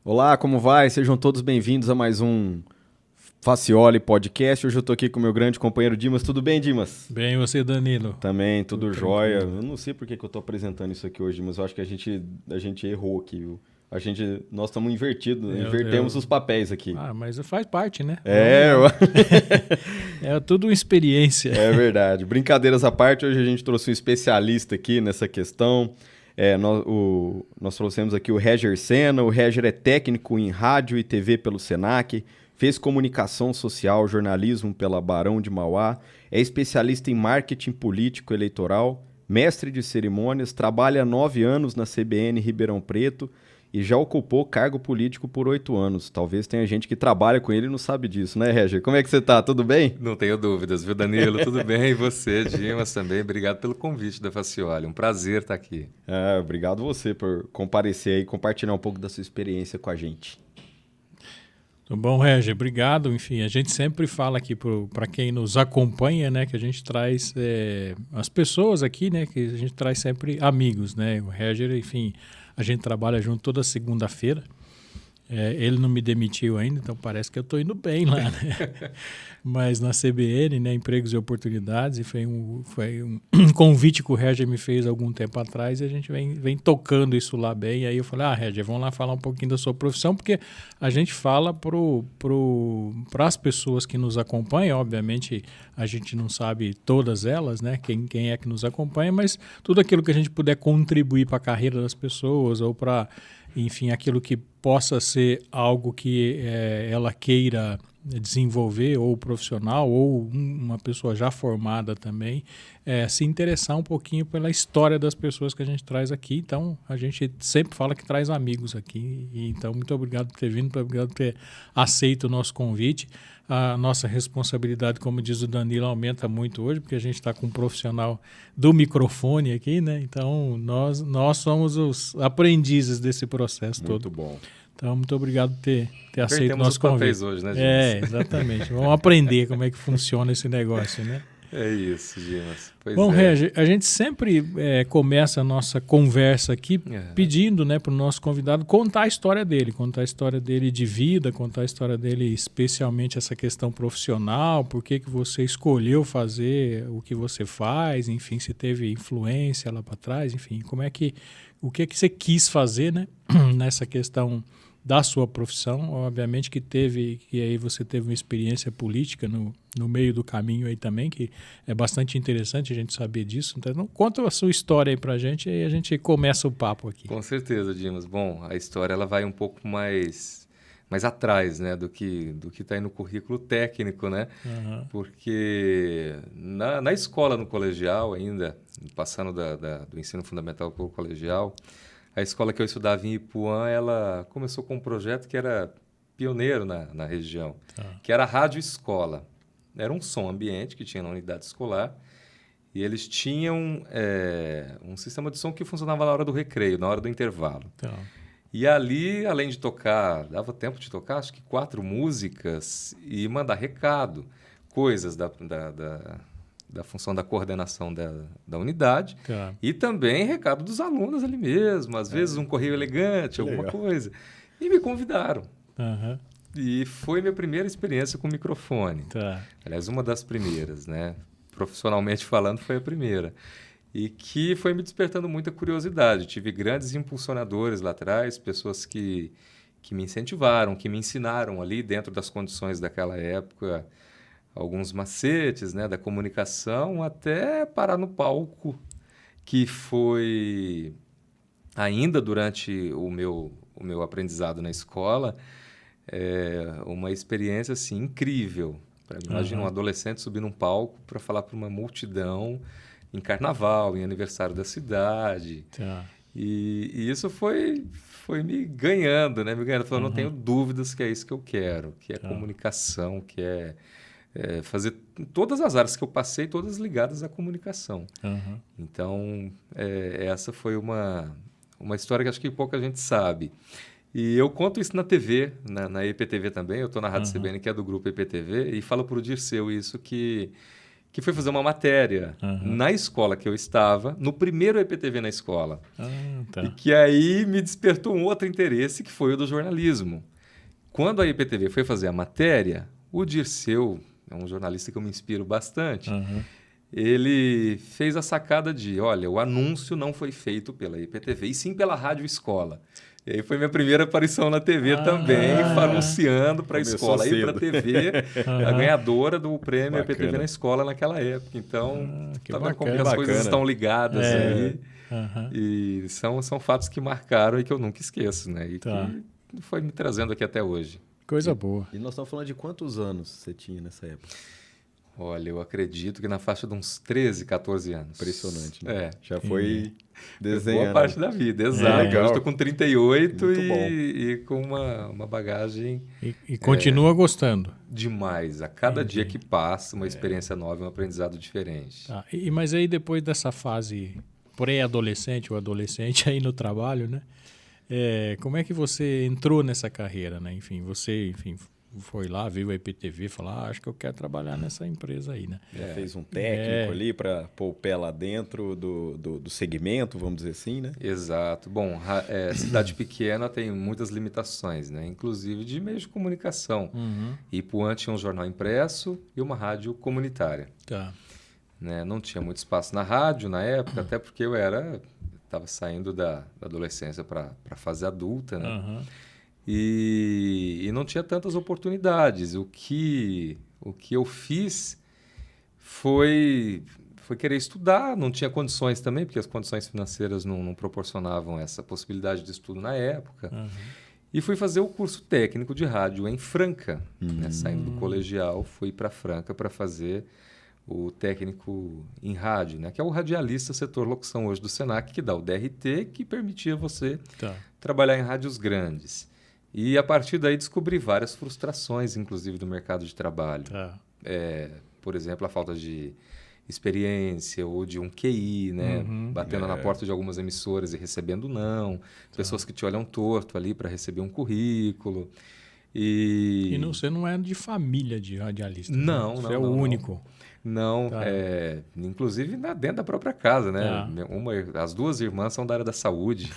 Olá, como vai? Sejam todos bem-vindos a mais um Facioli Podcast. Hoje eu tô aqui com o meu grande companheiro Dimas. Tudo bem, Dimas? Bem, você, Danilo? Também, Tudo tudo jóia. tranquilo. Eu não sei por que que eu tô apresentando isso aqui hoje, Dimas. Eu acho que a gente errou aqui, viu? Nós estamos invertidos, Eu, invertemos eu... os papéis aqui. Mas faz parte, né? Vamos É, lá. É tudo uma experiência. é verdade. Brincadeiras à parte, hoje a gente trouxe um especialista aqui nessa questão. Nós trouxemos aqui o Reger Sena. O Reger é técnico em rádio e TV pelo Senac, fez comunicação social, jornalismo pela Barão de Mauá, é especialista em marketing político eleitoral, mestre de cerimônias, trabalha há 9 anos na CBN Ribeirão Preto e já ocupou cargo político por 8 anos. Talvez tenha gente que trabalha com ele e não sabe disso, né, Reger? Como é que você tá? Tudo bem? Não tenho dúvidas, viu, Danilo? Tudo bem? E você, Dimas, também. Obrigado pelo convite da Facioli. Um prazer estar aqui. Obrigado você por comparecer aí e compartilhar um pouco da sua experiência com a gente. Tudo bom, Regi? Obrigado. Enfim, a gente sempre fala aqui para quem nos acompanha, né, que a gente traz as pessoas aqui, né, que a gente traz sempre amigos, né? O Reger, enfim, a gente trabalha junto toda segunda-feira. Ele não me demitiu ainda, então parece que eu estou indo bem lá, né? Mas na CBN, né, Empregos e Oportunidades, e foi um convite que o Reger me fez algum tempo atrás e a gente vem tocando isso lá bem. E aí eu falei, Reger, vamos lá falar um pouquinho da sua profissão, porque a gente fala para as pessoas que nos acompanham, obviamente a gente não sabe todas elas, né, quem é que nos acompanha, mas tudo aquilo que a gente puder contribuir para a carreira das pessoas ou para, enfim, aquilo que possa ser algo que ela queira desenvolver, ou profissional, ou uma pessoa já formada também, se interessar um pouquinho pela história das pessoas que a gente traz aqui. Então, a gente sempre fala que traz amigos aqui. E, então, muito obrigado por ter vindo, muito obrigado por ter aceito o nosso convite. A nossa responsabilidade, como diz o Danilo, aumenta muito hoje, porque a gente está com um profissional do microfone aqui, né? Então, nós somos os aprendizes desse processo todo. Muito bom. Então, muito obrigado por ter aceito o Invertemos os nosso convite. papéis hoje, né, Dimas? Exatamente. Vamos aprender como é que funciona esse negócio, né? É isso, Dimas. Pois Bom, é. Regi, a gente sempre começa a nossa conversa aqui pedindo, né, para o nosso convidado contar a história dele de vida, contar a história dele, especialmente essa questão profissional, por que você escolheu fazer o que você faz, enfim, se teve influência lá para trás, enfim, o que você quis fazer, né, nessa questão da sua profissão. Obviamente que aí você teve uma experiência política no meio do caminho aí também, que é bastante interessante a gente saber disso. Então, conta a sua história aí pra gente e a gente começa o papo aqui. Com certeza, Dimas. Bom, a história ela vai um pouco mais atrás, né, do que está aí no currículo técnico, né? Uhum. Porque na escola, no colegial ainda, passando do ensino fundamental para o colegial, a escola que eu estudava em Ipuã, ela começou com um projeto que era pioneiro na região, que era a Rádio Escola. Era um som ambiente que tinha na unidade escolar e eles tinham um sistema de som que funcionava na hora do recreio, na hora do intervalo. E ali, além de tocar, dava tempo de tocar, acho que 4 músicas e mandar recado, coisas da função da coordenação da unidade e também recado dos alunos ali mesmo, às vezes um correio elegante, alguma coisa. E me convidaram. E foi minha primeira experiência com microfone. Aliás, uma das primeiras, né? Profissionalmente falando, foi a primeira. E que foi me despertando muita curiosidade. Tive grandes impulsionadores lá atrás, pessoas que me incentivaram, que me ensinaram ali dentro das condições daquela época, alguns macetes, né, da comunicação, até parar no palco, que foi ainda durante o meu aprendizado na escola, uma experiência assim, incrível. Imagina um adolescente subir num palco para falar para uma multidão em carnaval, em aniversário da cidade. E isso foi me ganhando, né? Me ganhando. Falando, não tenho dúvidas que é isso que eu quero, que é comunicação, que é fazer todas as áreas que eu passei, todas ligadas à comunicação. Então, essa foi uma história que acho que pouca gente sabe. E eu conto isso na TV, na EPTV também. Eu estou na Rádio CBN, que é do grupo EPTV, e falo para o Dirceu isso, que que foi fazer uma matéria na escola que eu estava, no primeiro IPTV na escola. Tá. E que aí me despertou um outro interesse, que foi o do jornalismo. Quando a IPTV foi fazer a matéria, o Dirceu, é um jornalista que eu me inspiro bastante, ele fez a sacada de, olha, o anúncio não foi feito pela IPTV, e sim pela Rádio Escola. E aí foi minha primeira aparição na TV também, anunciando para a escola e para a TV, a ganhadora do prêmio IPTV na escola naquela época. Então, tá vendo como as coisas estão ligadas aí. E são fatos que marcaram e que eu nunca esqueço, né? E que foi me trazendo aqui até hoje. Coisa boa. E nós estamos falando de quantos anos você tinha nessa época? Olha, eu acredito que na faixa de uns 13, 14 anos. Impressionante, né? É. Já foi desenhando. Boa parte da vida, exato. Legal. Eu estou com 38 Muito bom. e com uma bagagem E continua gostando. demais. A cada dia que passa, uma experiência nova, um aprendizado diferente. Tá. Mas aí depois dessa fase pré-adolescente ou adolescente aí no trabalho, né? Como é que você entrou nessa carreira, né? Enfim, você foi lá, viu a IPTV e falou, acho que eu quero trabalhar nessa empresa aí, né? Já fez um técnico ali para pôr o pé lá dentro do segmento, vamos dizer assim, né? Exato. Bom, cidade pequena tem muitas limitações, né? Inclusive de meios de comunicação. Ipuã tinha um jornal impresso e uma rádio comunitária. Tá. Né? Não tinha muito espaço na rádio na época, até porque eu estava saindo da adolescência para a fase adulta, né? E não tinha tantas oportunidades. O que eu fiz foi querer estudar. Não tinha condições também, porque as condições financeiras não proporcionavam essa possibilidade de estudo na época. E fui fazer o curso técnico de rádio em Franca. Né? Saindo do colegial, fui para Franca para fazer o técnico em rádio, né? Que é o radialista setor locução hoje do Senac, que dá o DRT, que permitia você trabalhar em rádios grandes. E, a partir daí, descobri várias frustrações, inclusive, do mercado de trabalho. Por exemplo, a falta de experiência ou de um QI, né? Batendo na porta de algumas emissoras e recebendo não. Pessoas que te olham torto ali para receber um currículo. E você não é de família de radialista. Não, né? não. Você é o único. Não, inclusive dentro da própria casa, né? As duas irmãs são da área da saúde,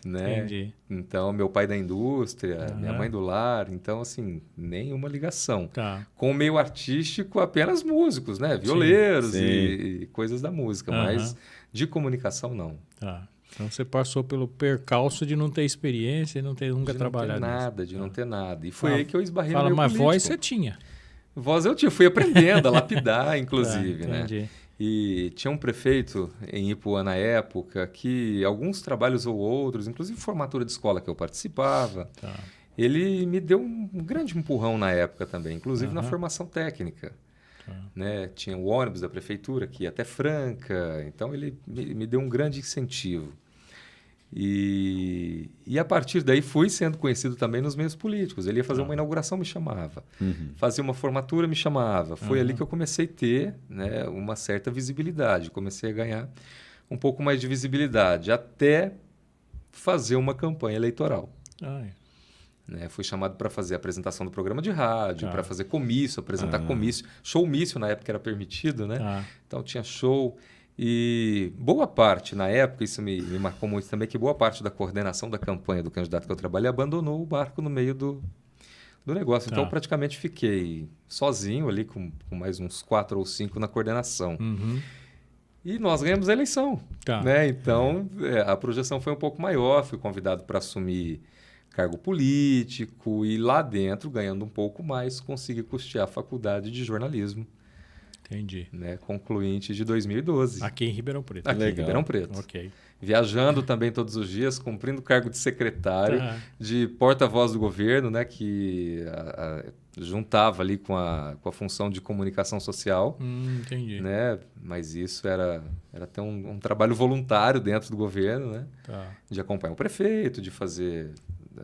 né? Entendi. Então, meu pai da indústria, minha mãe do lar, então, assim, nenhuma ligação. Com o meio artístico, apenas músicos, né? Violeiros e coisas da música, mas de comunicação, não. Então, você passou pelo percalço de não ter experiência e nunca trabalhado de não ter nada. E foi aí que eu esbarrei no meio mas político. voz você tinha. Voz eu tinha, fui aprendendo a lapidar, inclusive, né? Entendi. E tinha um prefeito em Ipuã na época que alguns trabalhos ou outros, inclusive formatura de escola que eu participava, ele me deu um grande empurrão na época também, inclusive na formação técnica. Né? Tinha o ônibus da prefeitura que ia até Franca, então ele me deu um grande incentivo. E a partir daí fui sendo conhecido também nos meios políticos. Ele ia fazer uma inauguração, me chamava. Fazia uma formatura, me chamava. Foi ali que eu comecei a ter, né, uma certa visibilidade. Comecei a ganhar um pouco mais de visibilidade, até fazer uma campanha eleitoral. Né? Fui chamado para fazer a apresentação do programa de rádio, para fazer comício, apresentar comício. Showmício na época era permitido, né? Então tinha show. E boa parte, na época, isso me marcou muito também, que boa parte da coordenação da campanha do candidato que eu trabalhei abandonou o barco no meio do negócio. Então, eu praticamente fiquei sozinho ali, com mais uns 4 ou 5 na coordenação. E nós ganhamos a eleição. Né? Então, a projeção foi um pouco maior. Fui convidado para assumir cargo político e lá dentro, ganhando um pouco mais, consegui custear a faculdade de jornalismo. Entendi. Né, concluinte de 2012. Aqui em Ribeirão Preto. Aqui em Ribeirão Preto. Ok. Viajando também todos os dias, cumprindo o cargo de secretário, de porta-voz do governo, né, que juntava ali com a função de comunicação social. Entendi. Né, mas isso era até um trabalho voluntário dentro do governo, né, de acompanhar o prefeito, de fazer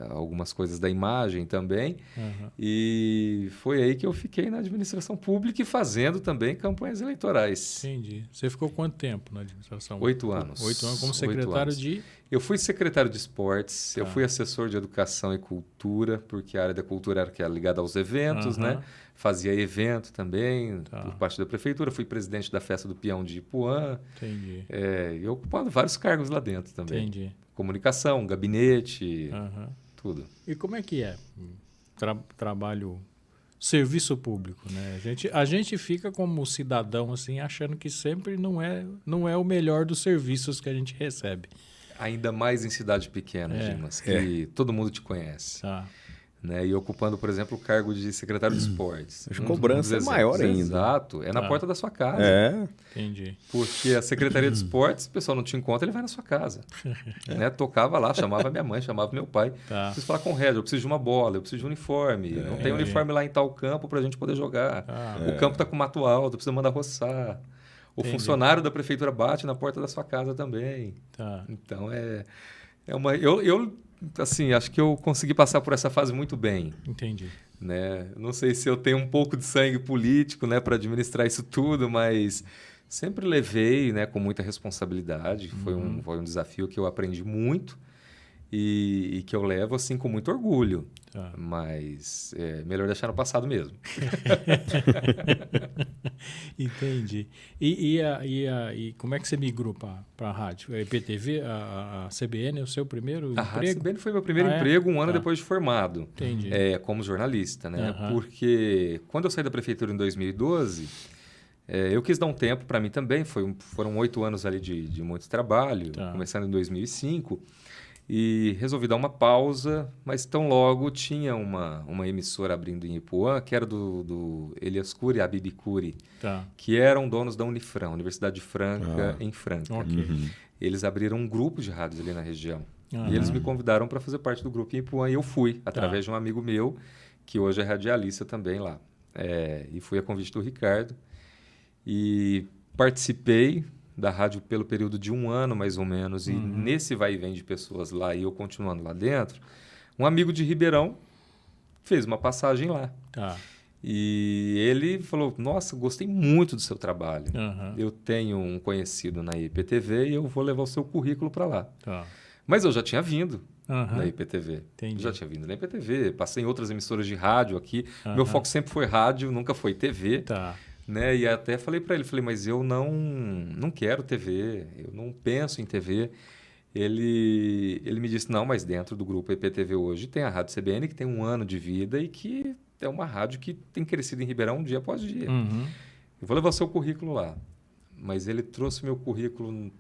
algumas coisas da imagem também. Aham. E foi aí que eu fiquei na administração pública e fazendo também campanhas eleitorais. Entendi. Você ficou quanto tempo na administração? 8 anos. 8 anos como 8 secretário anos. de... Eu fui secretário de esportes, eu Tá. fui assessor de educação e cultura, porque a área da cultura era que era ligada aos eventos, Aham. né? Fazia evento também, Tá. por parte da prefeitura. Fui presidente da Festa do Peão de Ipuã. Entendi. E ocupando vários cargos lá dentro também. Entendi. Comunicação, gabinete, Aham. tudo. E como é que é trabalho, serviço público, né? A gente fica como cidadão assim, achando que sempre não é o melhor dos serviços que a gente recebe. Ainda mais em cidade pequena, Dimas, que todo mundo te conhece. Tá. Né? E ocupando, por exemplo, o cargo de secretário de esportes. A cobrança é maior ainda. Exato, é na Tá. porta da sua casa. Entendi. Porque a Secretaria de Esportes, o pessoal não te encontra, ele vai na sua casa. Né? Tocava lá, chamava minha mãe, chamava meu pai. Tá. Preciso falar com o Red, eu preciso de uma bola, eu preciso de um uniforme. Não tem uniforme lá em tal campo para a gente poder jogar. O campo está com mato alto, precisa mandar roçar. O Entendi. funcionário da prefeitura bate na porta da sua casa também. Tá. Então, é uma... Eu, assim, acho que eu consegui passar por essa fase muito bem. Entendi. Né? Não sei se eu tenho um pouco de sangue político, né, para administrar isso tudo, mas sempre levei, né, com muita responsabilidade. Foi um desafio que eu aprendi muito e que eu levo assim com muito orgulho. Tá. Mas é melhor deixar no passado mesmo. Entendi. E como é que você migrou para a rádio? A IPTV, a CBN é o seu primeiro A Rádio emprego? CBN foi meu primeiro Ah, é? emprego um ano Tá. depois de formado. Entendi. Como jornalista, né? Aham. Porque quando eu saí da prefeitura em 2012, eu quis dar um tempo para mim também. Foram 8 anos ali de muito trabalho, Tá. começando em 2005. E resolvi dar uma pausa, mas tão logo tinha uma emissora abrindo em Ipuã, que era do Elias Cury e Abib Cury, Tá. que eram donos da Unifran, Universidade de Franca, em Franca. Ok. Eles abriram um grupo de rádios ali na região. Aham. E eles me convidaram para fazer parte do grupo em Ipuã e eu fui, através de um amigo meu, que hoje é radialista também lá. E fui a convite do Ricardo. E participei da rádio pelo período de 1 ano, mais ou menos. E nesse vai e vem de pessoas lá e eu continuando lá dentro, um amigo de Ribeirão fez uma passagem lá. Tá. E ele falou, nossa, gostei muito do seu trabalho. Aham. Eu tenho um conhecido na IPTV e eu vou levar o seu currículo para lá. Tá. Mas eu já tinha vindo Aham. na IPTV. Entendi. Já tinha vindo na IPTV, passei em outras emissoras de rádio aqui. Aham. Meu foco sempre foi rádio, nunca foi TV. Tá. Né? E até falei para ele, mas eu não quero TV, eu não penso em TV. Ele me disse, não, mas dentro do grupo IPTV hoje tem a Rádio CBN, que tem 1 ano de vida e que é uma rádio que tem crescido em Ribeirão dia após dia. Uhum. Eu vou levar o seu currículo lá. Mas ele trouxe meu currículo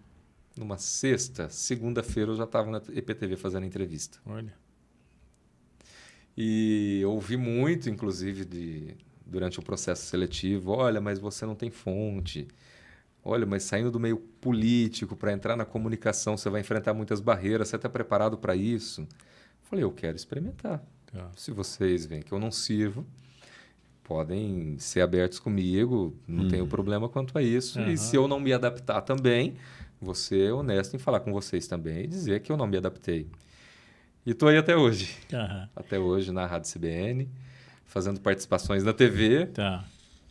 numa segunda-feira eu já estava na IPTV fazendo entrevista. Olha. E eu ouvi muito, inclusive, durante o processo seletivo, olha, mas você não tem fonte. Olha, mas saindo do meio político para entrar na comunicação, você vai enfrentar muitas barreiras, você está preparado para isso? Falei, eu quero experimentar. Tá. Se vocês veem que eu não sirvo, podem ser abertos comigo, não tenho problema quanto a isso. Aham. E se eu não me adaptar também, vou ser honesto em falar com vocês também e dizer que eu não me adaptei. E estou aí até hoje. Aham. Até hoje na Rádio CBN, fazendo participações na TV, Tá.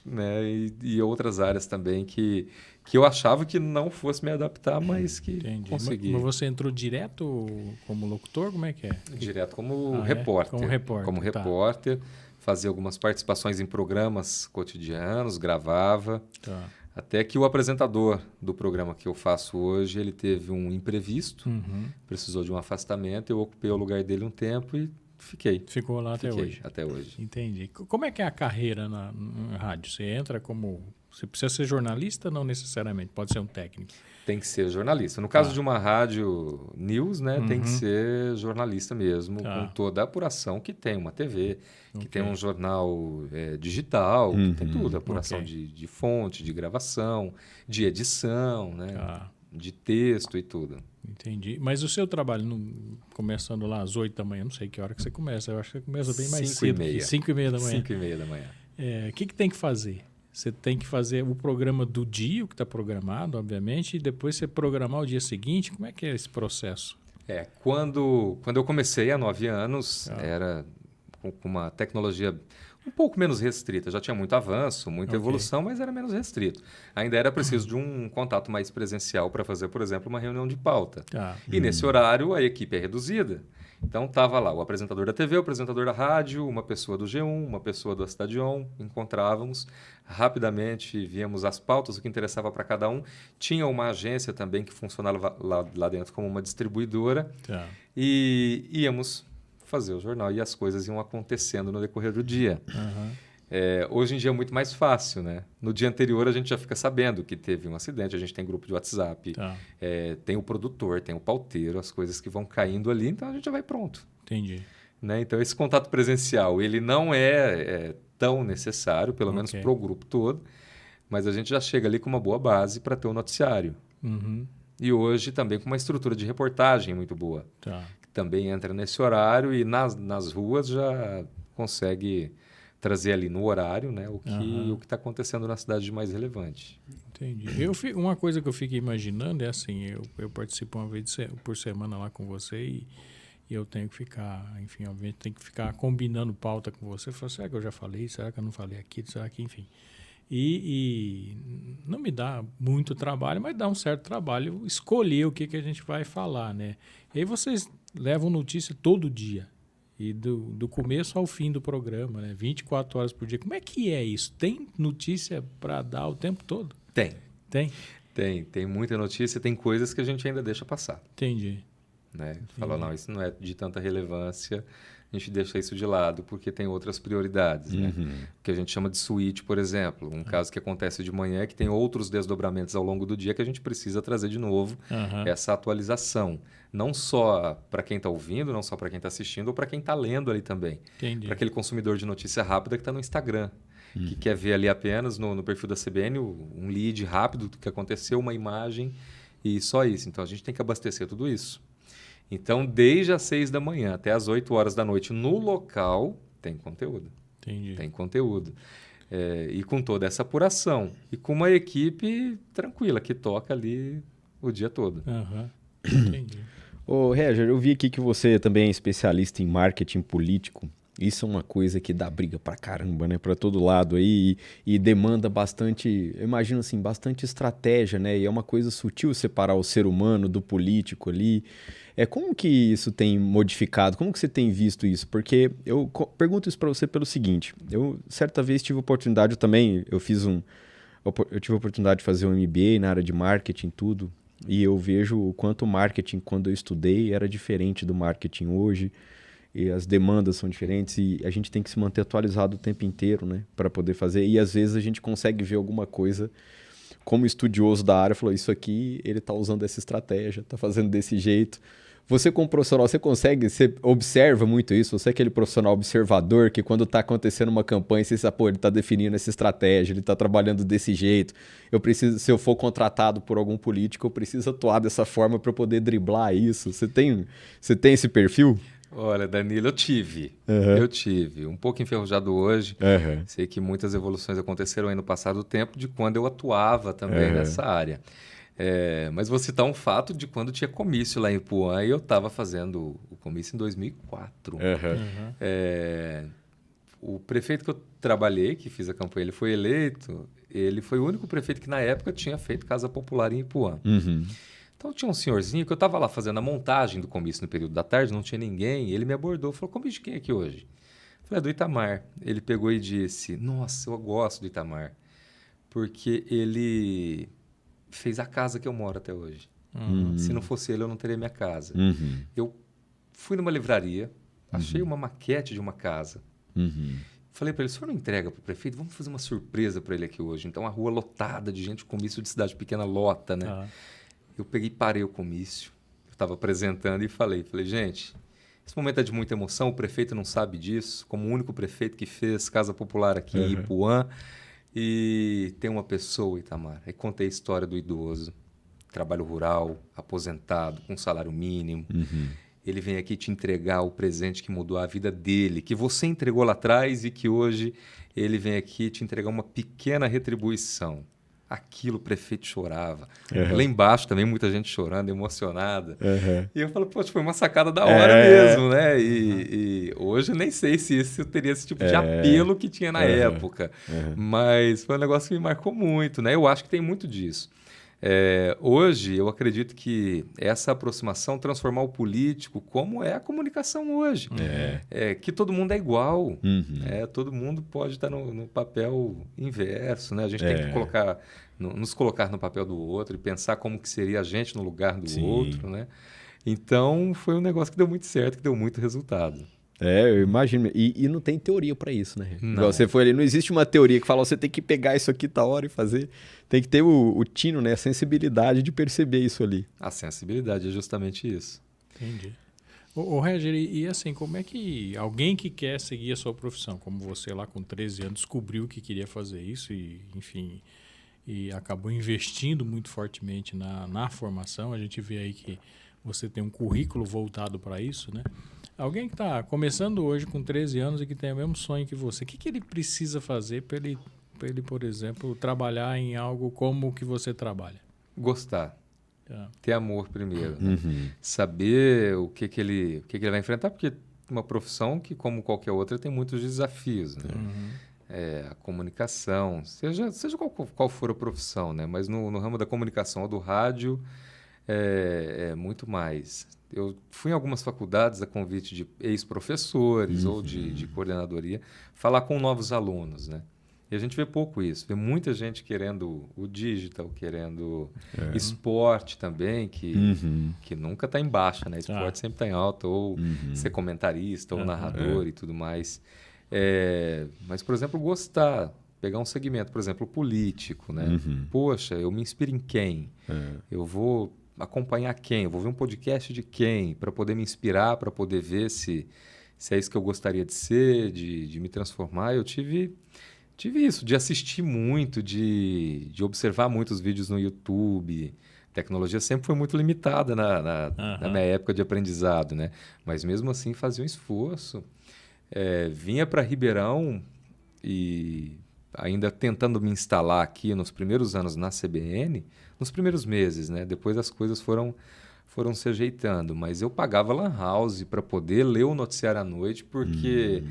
né? E outras áreas também que eu achava que não fosse me adaptar, mas que Entendi. consegui. Mas você entrou direto como locutor? Como é que é? Direto como Ah, é? repórter. Como repórter, Como tá. repórter, fazia algumas participações em programas cotidianos, gravava. Tá. Até que o apresentador do programa que eu faço hoje, ele teve um imprevisto, Uhum. precisou de um afastamento, eu ocupei o lugar dele um tempo e fiquei. Ficou lá até Fiquei hoje. até hoje. Entendi. Como é que é a carreira na rádio? Você entra como... Você precisa ser jornalista? Não necessariamente. Pode ser um técnico. Tem que ser jornalista. No caso Tá. de uma rádio news, né, tem que Uhum. ser jornalista mesmo, Tá. com toda a apuração que tem uma TV, que Ok. tem um jornal digital, que tem tudo, apuração Ok. de fonte, de gravação, de edição, né, Tá. de texto e tudo. Entendi. Mas o seu trabalho, começando lá às 8 da manhã, não sei que hora que você começa. Eu acho que você começa bem mais 5h30. cedo. 5h30 da manhã. 5h30 da manhã. O que tem que fazer? Você tem que fazer o programa do dia, o que está programado, obviamente, e depois você programar o dia seguinte. Como é que é esse processo? Quando eu comecei há 9 anos, era com uma tecnologia um pouco menos restrita. Já tinha muito avanço, muita evolução, mas era menos restrito. Ainda era preciso de um contato mais presencial para fazer, por exemplo, uma reunião de pauta. E nesse horário, a equipe é reduzida. Então, estava lá o apresentador da TV, o apresentador da rádio, uma pessoa do G1, uma pessoa do Cidade On. Encontrávamos, rapidamente víamos as pautas, o que interessava para cada um. Tinha uma agência também que funcionava lá dentro como uma distribuidora. E íamos fazer o jornal e as coisas iam acontecendo no decorrer do dia. Hoje em dia é muito mais fácil, né? No dia anterior a gente já fica sabendo que teve um acidente, a gente tem grupo de WhatsApp, tem o produtor, tem o pauteiro, as coisas que vão caindo ali, então a gente já vai pronto. Entendi. Né? Então esse contato presencial, ele não é tão necessário, pelo menos para o grupo todo, mas a gente já chega ali com uma boa base para ter o noticiário. E hoje também com uma estrutura de reportagem muito boa. Que também entra nesse horário e nas ruas já consegue trazer ali no horário, né, o que está acontecendo na cidade de mais relevante. Entendi. Uma coisa que eu fico imaginando é assim, eu participo uma vez por semana lá com você e eu tenho que ficar, enfim, obviamente tem que ficar combinando pauta com você. Falar, será que eu já falei? Será que eu não falei aquilo? Será que, enfim... E não me dá muito trabalho, mas dá um certo trabalho escolher o que a gente vai falar, né? E aí vocês levam notícia todo dia, e do começo ao fim do programa, né? 24 horas por dia. Como é que é isso? Tem notícia para dar o tempo todo? Tem. Tem muita notícia, tem coisas que a gente ainda deixa passar. Entendi. Né? Fala, não, isso não é de tanta relevância, a gente deixa isso de lado porque tem outras prioridades. Né? O que a gente chama de suíte, por exemplo. Um caso que acontece de manhã é que tem outros desdobramentos ao longo do dia que a gente precisa trazer de novo essa atualização. Não só para quem está ouvindo, não só para quem está assistindo, ou para quem está lendo ali também. Para aquele consumidor de notícia rápida que está no Instagram, que quer ver ali apenas no perfil da CBN um lead rápido do que aconteceu, uma imagem e só isso. Então, a gente tem que abastecer tudo isso. Então, desde as 6 da manhã até as 8 horas da noite, no local, tem conteúdo. Entendi. Tem conteúdo. E com toda essa apuração. E com uma equipe tranquila, que toca ali o dia todo. Entendi. Ô, Reger, eu vi aqui que você também é especialista em marketing político. Isso é uma coisa que dá briga pra caramba, né? Pra todo lado aí e demanda bastante, eu imagino assim, bastante estratégia, né? E é uma coisa sutil separar o ser humano do político ali. Como que isso tem modificado? Como que você tem visto isso? Porque eu pergunto isso pra você pelo seguinte, eu certa vez tive oportunidade, eu tive a oportunidade de fazer um MBA na área de marketing, tudo, e eu vejo o quanto o marketing, quando eu estudei, era diferente do marketing hoje. E as demandas são diferentes e a gente tem que se manter atualizado o tempo inteiro, né, para poder fazer. E às vezes a gente consegue ver alguma coisa, como estudioso da área, falou, isso aqui ele está usando essa estratégia, está fazendo desse jeito. Você como profissional, você observa muito isso? Você é aquele profissional observador que quando está acontecendo uma campanha, você sabe, ele está definindo essa estratégia, ele está trabalhando desse jeito. Se eu for contratado por algum político, eu preciso atuar dessa forma para poder driblar isso. Você tem esse perfil? Olha, Danilo, eu tive. Um pouco enferrujado hoje. Sei que muitas evoluções aconteceram aí no passado do tempo de quando eu atuava também nessa área. Mas vou citar um fato de quando tinha comício lá em Ipuã e eu estava fazendo o comício em 2004. O prefeito que eu trabalhei, que fiz a campanha, ele foi eleito, ele foi o único prefeito que na época tinha feito casa popular em Ipuã. Então, tinha um senhorzinho que eu estava lá fazendo a montagem do comício no período da tarde, não tinha ninguém, e ele me abordou, falou, comício de quem aqui hoje? Eu falei, do Itamar. Ele pegou e disse, nossa, eu gosto do Itamar, porque ele fez a casa que eu moro até hoje. Se não fosse ele, eu não teria minha casa. Eu fui numa livraria, achei uma maquete de uma casa, falei para ele, o senhor não entrega para o prefeito? Vamos fazer uma surpresa para ele aqui hoje. Então, a rua lotada de gente, comício de cidade pequena lota, né? Eu peguei e parei o comício, eu estava apresentando e falei, gente, esse momento é de muita emoção, o prefeito não sabe disso, como o único prefeito que fez casa popular aqui em Ipuã, e tem uma pessoa, Itamar, aí contei a história do idoso, trabalho rural, aposentado, com salário mínimo, ele vem aqui te entregar o presente que mudou a vida dele, que você entregou lá atrás e que hoje ele vem aqui te entregar uma pequena retribuição. Aquilo, o prefeito chorava. Lá embaixo também, muita gente chorando, emocionada. E eu falo, poxa, foi uma sacada da hora mesmo, né? E hoje eu nem sei se isso teria esse tipo de apelo que tinha na época. Mas foi um negócio que me marcou muito, né? Eu acho que tem muito disso. Hoje, eu acredito que essa aproximação transformar o político como é a comunicação hoje. Que todo mundo é igual. Todo mundo pode estar no papel inverso, né? A gente tem que nos colocar no papel do outro e pensar como que seria a gente no lugar do outro, né? Então, foi um negócio que deu muito certo, que deu muito resultado. Eu imagino. E não tem teoria para isso, né? Não. Igual você foi ali, não existe uma teoria que fala, você tem que pegar isso aqui tal hora e fazer. Tem que ter o tino, né? A sensibilidade de perceber isso ali. A sensibilidade é justamente isso. Entendi. Ô Reger, e assim, como é que alguém que quer seguir a sua profissão, como você lá com 13 anos, descobriu que queria fazer isso e, enfim, e acabou investindo muito fortemente na formação, a gente vê aí que você tem um currículo voltado para isso, né? Alguém que está começando hoje com 13 anos e que tem o mesmo sonho que você, o que ele precisa fazer para ele, por exemplo, trabalhar em algo como o que você trabalha? Gostar. Ter amor primeiro. Né? Saber o que ele vai enfrentar, porque uma profissão que, como qualquer outra, tem muitos desafios. Né? A comunicação, seja qual for a profissão, né? Mas no ramo da comunicação ou do rádio, é muito mais. Eu fui em algumas faculdades a convite de ex-professores ou de coordenadoria falar com novos alunos, né? E a gente vê pouco isso. Vê muita gente querendo o digital, querendo esporte também, que nunca está em baixa, né? Esporte sempre está em alta, ou ser comentarista, ou narrador e tudo mais. Mas, por exemplo, pegar um segmento, por exemplo, político, né? Poxa, eu me inspiro em quem? Eu vou acompanhar quem? Eu vou ver um podcast de quem? Para poder me inspirar, para poder ver se é isso que eu gostaria de ser, de me transformar. Eu tive isso, de assistir muito, de observar muitos vídeos no YouTube. A tecnologia sempre foi muito limitada na minha época de aprendizado, né? Mas mesmo assim fazia um esforço. Vinha para Ribeirão e ainda tentando me instalar aqui nos primeiros anos na CBN, nos primeiros meses, né? Depois as coisas foram se ajeitando, mas eu pagava lan house para poder ler o noticiário à noite, porque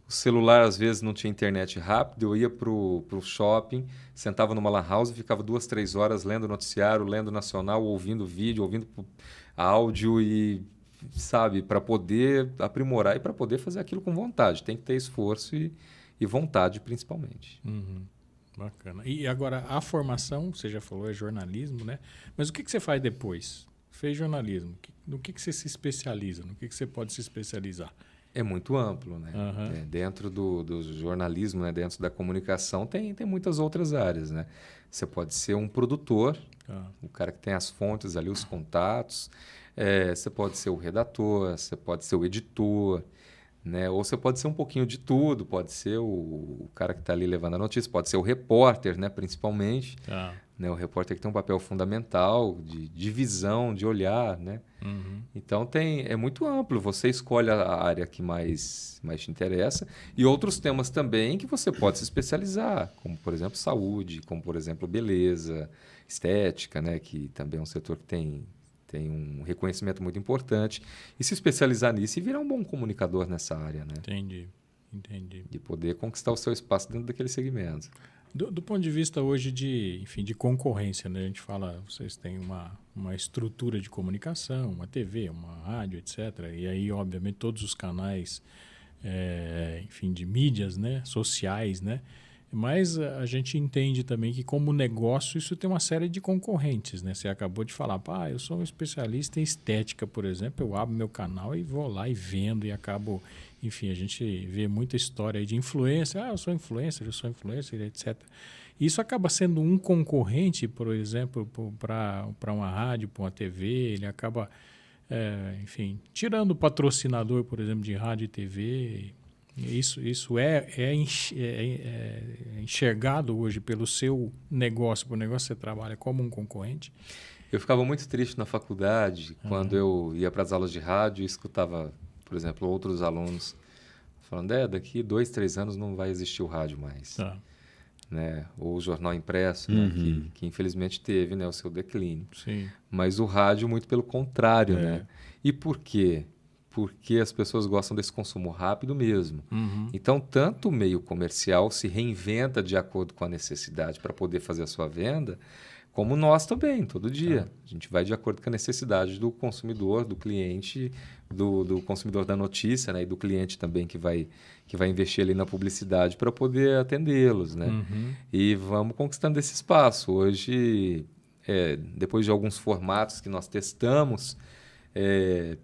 o celular às vezes não tinha internet rápido, eu ia pro shopping, sentava numa lan house e ficava 2, 3 horas lendo o noticiário, lendo nacional, ouvindo vídeo, ouvindo áudio e, sabe, para poder aprimorar e para poder fazer aquilo com vontade. Tem que ter esforço e vontade, principalmente. Bacana. E agora, a formação, você já falou, é jornalismo, né? Mas o que você faz depois? Fez jornalismo. No que você se especializa? No que você pode se especializar? É muito amplo, né? Dentro do jornalismo, né? Dentro da comunicação, tem muitas outras áreas, né? Você pode ser um produtor, o cara que tem as fontes ali, os contatos. Você pode ser o redator, você pode ser o editor, né? Ou você pode ser um pouquinho de tudo, pode ser o cara que está ali levando a notícia, pode ser o repórter, né? Principalmente. Né? O repórter que tem um papel fundamental de visão, de olhar, né? Então é muito amplo, você escolhe a área que mais te interessa e outros temas também que você pode se especializar, como por exemplo saúde, como por exemplo beleza, estética, né? Que também é um setor que tem um reconhecimento muito importante, e se especializar nisso e virar um bom comunicador nessa área, né? Entendi. De poder conquistar o seu espaço dentro daquele segmento. Do ponto de vista hoje de concorrência, né? A gente fala, vocês têm uma estrutura de comunicação, uma TV, uma rádio, etc. E aí, obviamente, todos os canais, de mídias, né? Sociais, né? Mas a gente entende também que, como negócio, isso tem uma série de concorrentes, né? Você acabou de falar, eu sou um especialista em estética, por exemplo, eu abro meu canal e vou lá e vendo e acabo... Enfim, a gente vê muita história aí de influencer, eu sou influencer, etc. Isso acaba sendo um concorrente, por exemplo, para uma rádio, para uma TV, ele acaba, tirando o patrocinador, por exemplo, de rádio e TV... Isso é enxergado hoje pelo seu negócio, pelo negócio que você trabalha, como um concorrente? Eu ficava muito triste na faculdade quando eu ia para as aulas de rádio e escutava, por exemplo, outros alunos falando, daqui 2, 3 anos não vai existir o rádio mais. né? Ou o jornal impresso, né? Que infelizmente teve, né, o seu declínio. Sim. Mas o rádio, muito pelo contrário, né? E por quê? Porque as pessoas gostam desse consumo rápido mesmo. Então, tanto o meio comercial se reinventa de acordo com a necessidade para poder fazer a sua venda, como nós também, todo dia. A gente vai de acordo com a necessidade do consumidor, do cliente, do consumidor da notícia, né? E do cliente também que vai investir ali na publicidade para poder atendê-los, né? E vamos conquistando esse espaço. Hoje, depois de alguns formatos que nós testamos,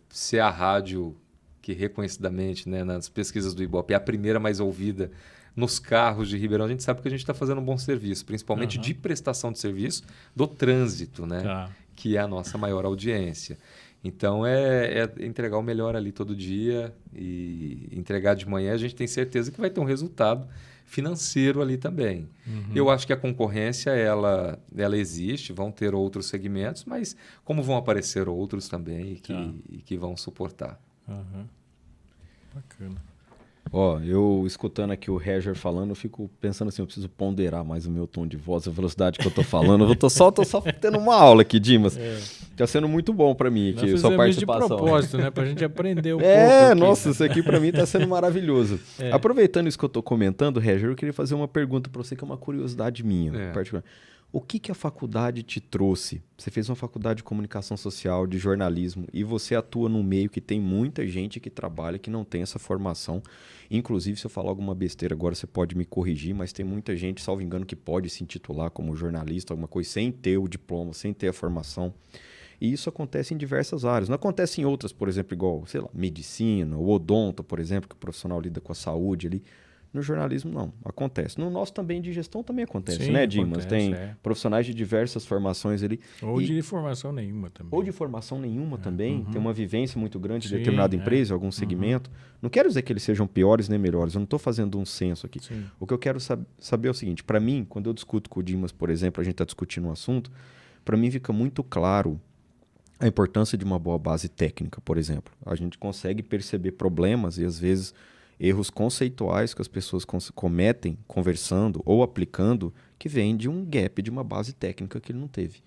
ser a rádio que reconhecidamente, né, nas pesquisas do Ibope é a primeira mais ouvida nos carros de Ribeirão, a gente sabe que a gente está fazendo um bom serviço, principalmente de prestação de serviço do trânsito, né, que é a nossa maior audiência. Então, é entregar o melhor ali todo dia e entregar de manhã, a gente tem certeza que vai ter um resultado financeiro ali também. Eu acho que a concorrência, ela existe, vão ter outros segmentos, mas como vão aparecer outros também e que vão suportar. Bacana. Ó, eu escutando aqui o Reger falando, eu fico pensando assim, eu preciso ponderar mais o meu tom de voz, a velocidade que eu tô falando. Eu tô só tendo uma aula aqui, Dimas. Tá sendo muito bom pra mim aqui, sua participação. De propósito, né? Pra gente aprender um pouco aqui, nossa, né? isso aqui pra mim tá sendo maravilhoso. Aproveitando isso que eu tô comentando, Reger, eu queria fazer uma pergunta pra você, que é uma curiosidade minha, particular. O que a faculdade te trouxe? Você fez uma faculdade de comunicação social, de jornalismo, e você atua num meio que tem muita gente que trabalha, que não tem essa formação. Inclusive, se eu falar alguma besteira agora, você pode me corrigir, mas tem muita gente, salvo engano, que pode se intitular como jornalista, alguma coisa, sem ter o diploma, sem ter a formação. E isso acontece em diversas áreas. Não acontece em outras, por exemplo, igual, sei lá, medicina, o odonto, por exemplo, que o profissional lida com a saúde ali. No jornalismo, não. Acontece. No nosso também de gestão também acontece, né, Dimas? Tem profissionais de diversas formações ali. Ou de formação nenhuma também. Ou de formação nenhuma também. Tem uma vivência muito grande de determinada empresa, algum segmento. Não quero dizer que eles sejam piores nem melhores. Eu não estou fazendo um censo aqui. O que eu quero saber é o seguinte. Para mim, quando eu discuto com o Dimas, por exemplo, a gente está discutindo um assunto, para mim fica muito claro a importância de uma boa base técnica, por exemplo. A gente consegue perceber problemas e, às vezes, erros conceituais que as pessoas cometem conversando ou aplicando, que vem de um gap, de uma base técnica que ele não teve.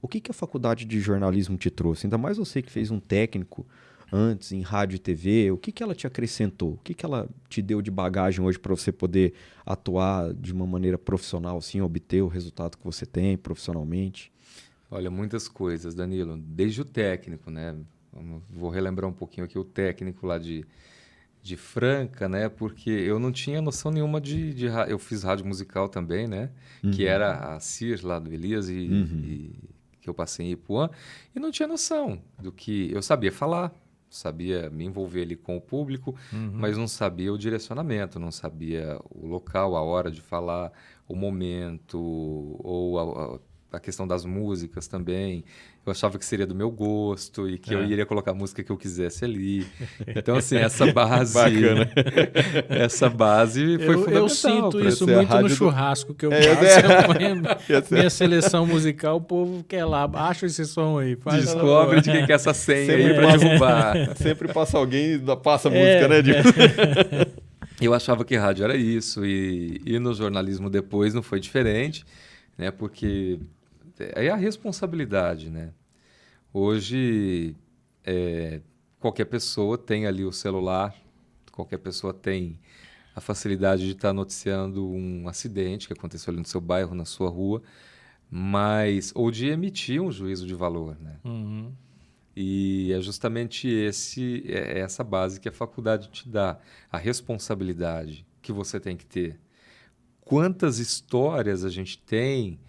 O que a faculdade de jornalismo te trouxe? Ainda mais você que fez um técnico antes em rádio e TV, o que ela te acrescentou? O que ela te deu de bagagem hoje para você poder atuar de uma maneira profissional, assim, obter o resultado que você tem profissionalmente? Olha, muitas coisas, Danilo. Desde o técnico, né? Vou relembrar um pouquinho aqui o técnico lá de Franca, né? Porque eu não tinha noção nenhuma eu fiz rádio musical também, né? Que era a CIR lá do Elias e que eu passei em Ipuã, e não tinha noção do que... Eu sabia falar, sabia me envolver ali com o público, mas não sabia o direcionamento, não sabia o local, a hora de falar, o momento, ou a questão das músicas também. Eu achava que seria do meu gosto e que eu iria colocar a música que eu quisesse ali. Então, assim, essa base... Bacana. Essa base foi fundamental. Eu sinto isso muito no churrasco que eu faço. Minha seleção musical, o povo quer lá, baixa esse som aí. Descobre de quem que é essa senha aí para derrubar. Sempre passa alguém e passa a música, né, Dimas? Eu achava que rádio era isso e no jornalismo depois não foi diferente, né? Porque é a responsabilidade, né? Hoje, qualquer pessoa tem ali o celular, qualquer pessoa tem a facilidade de estar noticiando um acidente que aconteceu ali no seu bairro, na sua rua, ou de emitir um juízo de valor, né? E é justamente essa base que a faculdade te dá, a responsabilidade que você tem que ter. Quantas histórias a gente tem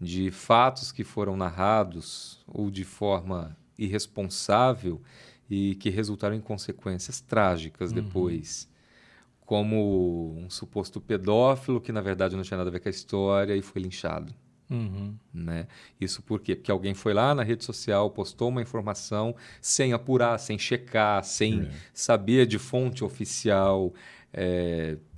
de fatos que foram narrados ou de forma irresponsável e que resultaram em consequências trágicas depois, como um suposto pedófilo que na verdade não tinha nada a ver com a história e foi linchado. Né? Isso por quê? Porque alguém foi lá na rede social, postou uma informação sem apurar, sem checar, sem saber de fonte oficial,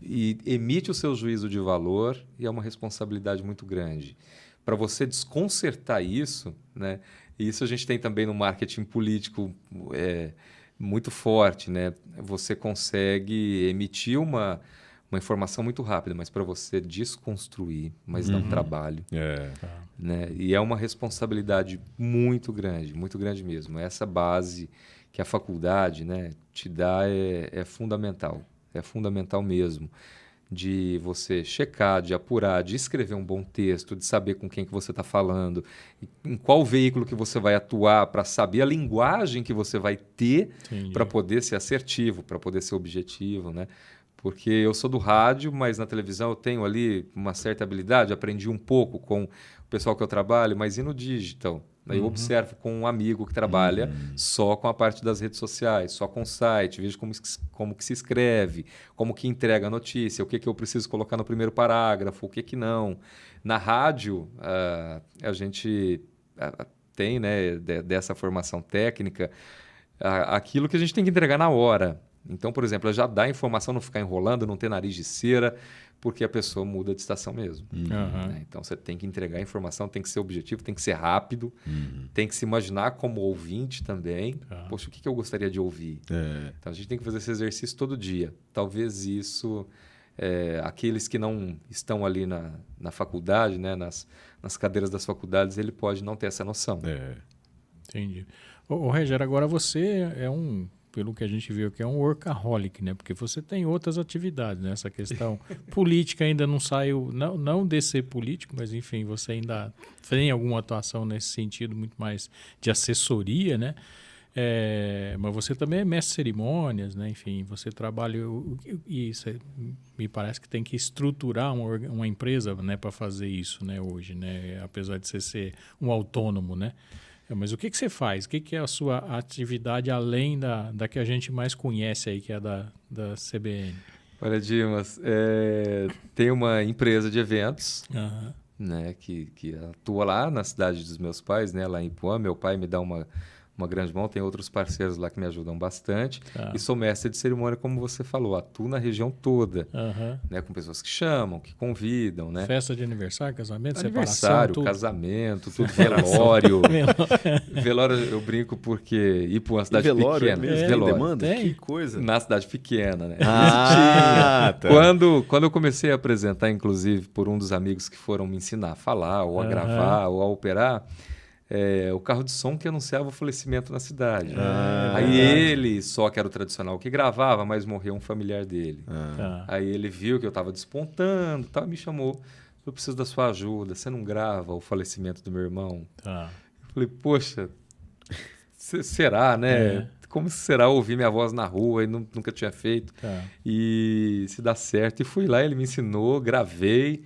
e emite o seu juízo de valor, e é uma responsabilidade muito grande. Para você desconcertar isso, né? E isso a gente tem também no marketing político muito forte, né? Você consegue emitir uma uma informação muito rápida, mas para você desconstruir, mas dá um trabalho. Né? E é uma responsabilidade muito grande mesmo. Essa base que a faculdade, né, te dá é fundamental. É fundamental mesmo. De você checar, de apurar, de escrever um bom texto, de saber com quem que você está falando, em qual veículo que você vai atuar, para saber a linguagem que você vai ter para poder ser assertivo, para poder ser objetivo, né? Porque eu sou do rádio, mas na televisão eu tenho ali uma certa habilidade, aprendi um pouco com o pessoal que eu trabalho, mas e no digital? Aí eu observo com um amigo que trabalha só com a parte das redes sociais, só com o site, vejo como que se escreve, como que entrega a notícia, o que eu preciso colocar no primeiro parágrafo, o que não. Na rádio, a gente tem, né, dessa formação técnica, aquilo que a gente tem que entregar na hora. Então, por exemplo, já dá informação, não ficar enrolando, não ter nariz de cera, porque a pessoa muda de estação mesmo. Né? Então, você tem que entregar a informação, tem que ser objetivo, tem que ser rápido, tem que se imaginar como ouvinte também. Poxa, o que eu gostaria de ouvir? Então, a gente tem que fazer esse exercício todo dia. Talvez isso, aqueles que não estão ali na faculdade, né, nas cadeiras das faculdades, ele pode não ter essa noção. Entendi. Ô, Reger, agora você pelo que a gente viu aqui, é um workaholic, né? Porque você tem outras atividades, né? Essa questão política ainda não saiu, não de ser político, mas enfim, você ainda tem alguma atuação nesse sentido, muito mais de assessoria, né? Mas você também é mestre de cerimônias, né? Enfim, você trabalha e me parece que tem que estruturar uma empresa, né, para fazer isso, né, hoje, né? Apesar de você ser um autônomo, né? Mas o que você faz? O que é a sua atividade além da que a gente mais conhece aí, que é da CBN? Olha, Dimas, tem uma empresa de eventos, né, que atua lá na cidade dos meus pais, né, lá em Ipuã. Meu pai me dá uma grande mão, tem outros parceiros lá que me ajudam bastante. E sou mestre de cerimônia, como você falou, atuo na região toda, né, com pessoas que chamam, que convidam, né? Festa de aniversário, casamento, aniversário, separação, casamento, tudo, velório. Velório eu brinco porque Ipuã é uma cidade pequena. Velório, demanda? Tem. Que coisa. Na cidade pequena, né? Tá. Quando eu comecei a apresentar, inclusive, por um dos amigos que foram me ensinar a falar, ou a gravar, ou a operar, o carro de som que anunciava o falecimento na cidade. Aí ele, só que era o tradicional que gravava, mas morreu um familiar dele. Aí ele viu que eu estava despontando, me chamou. Eu preciso da sua ajuda, você não grava o falecimento do meu irmão? Eu falei, poxa, será, né? Como será ouvir minha voz na rua e nunca tinha feito? E se dá certo. E fui lá, ele me ensinou, gravei,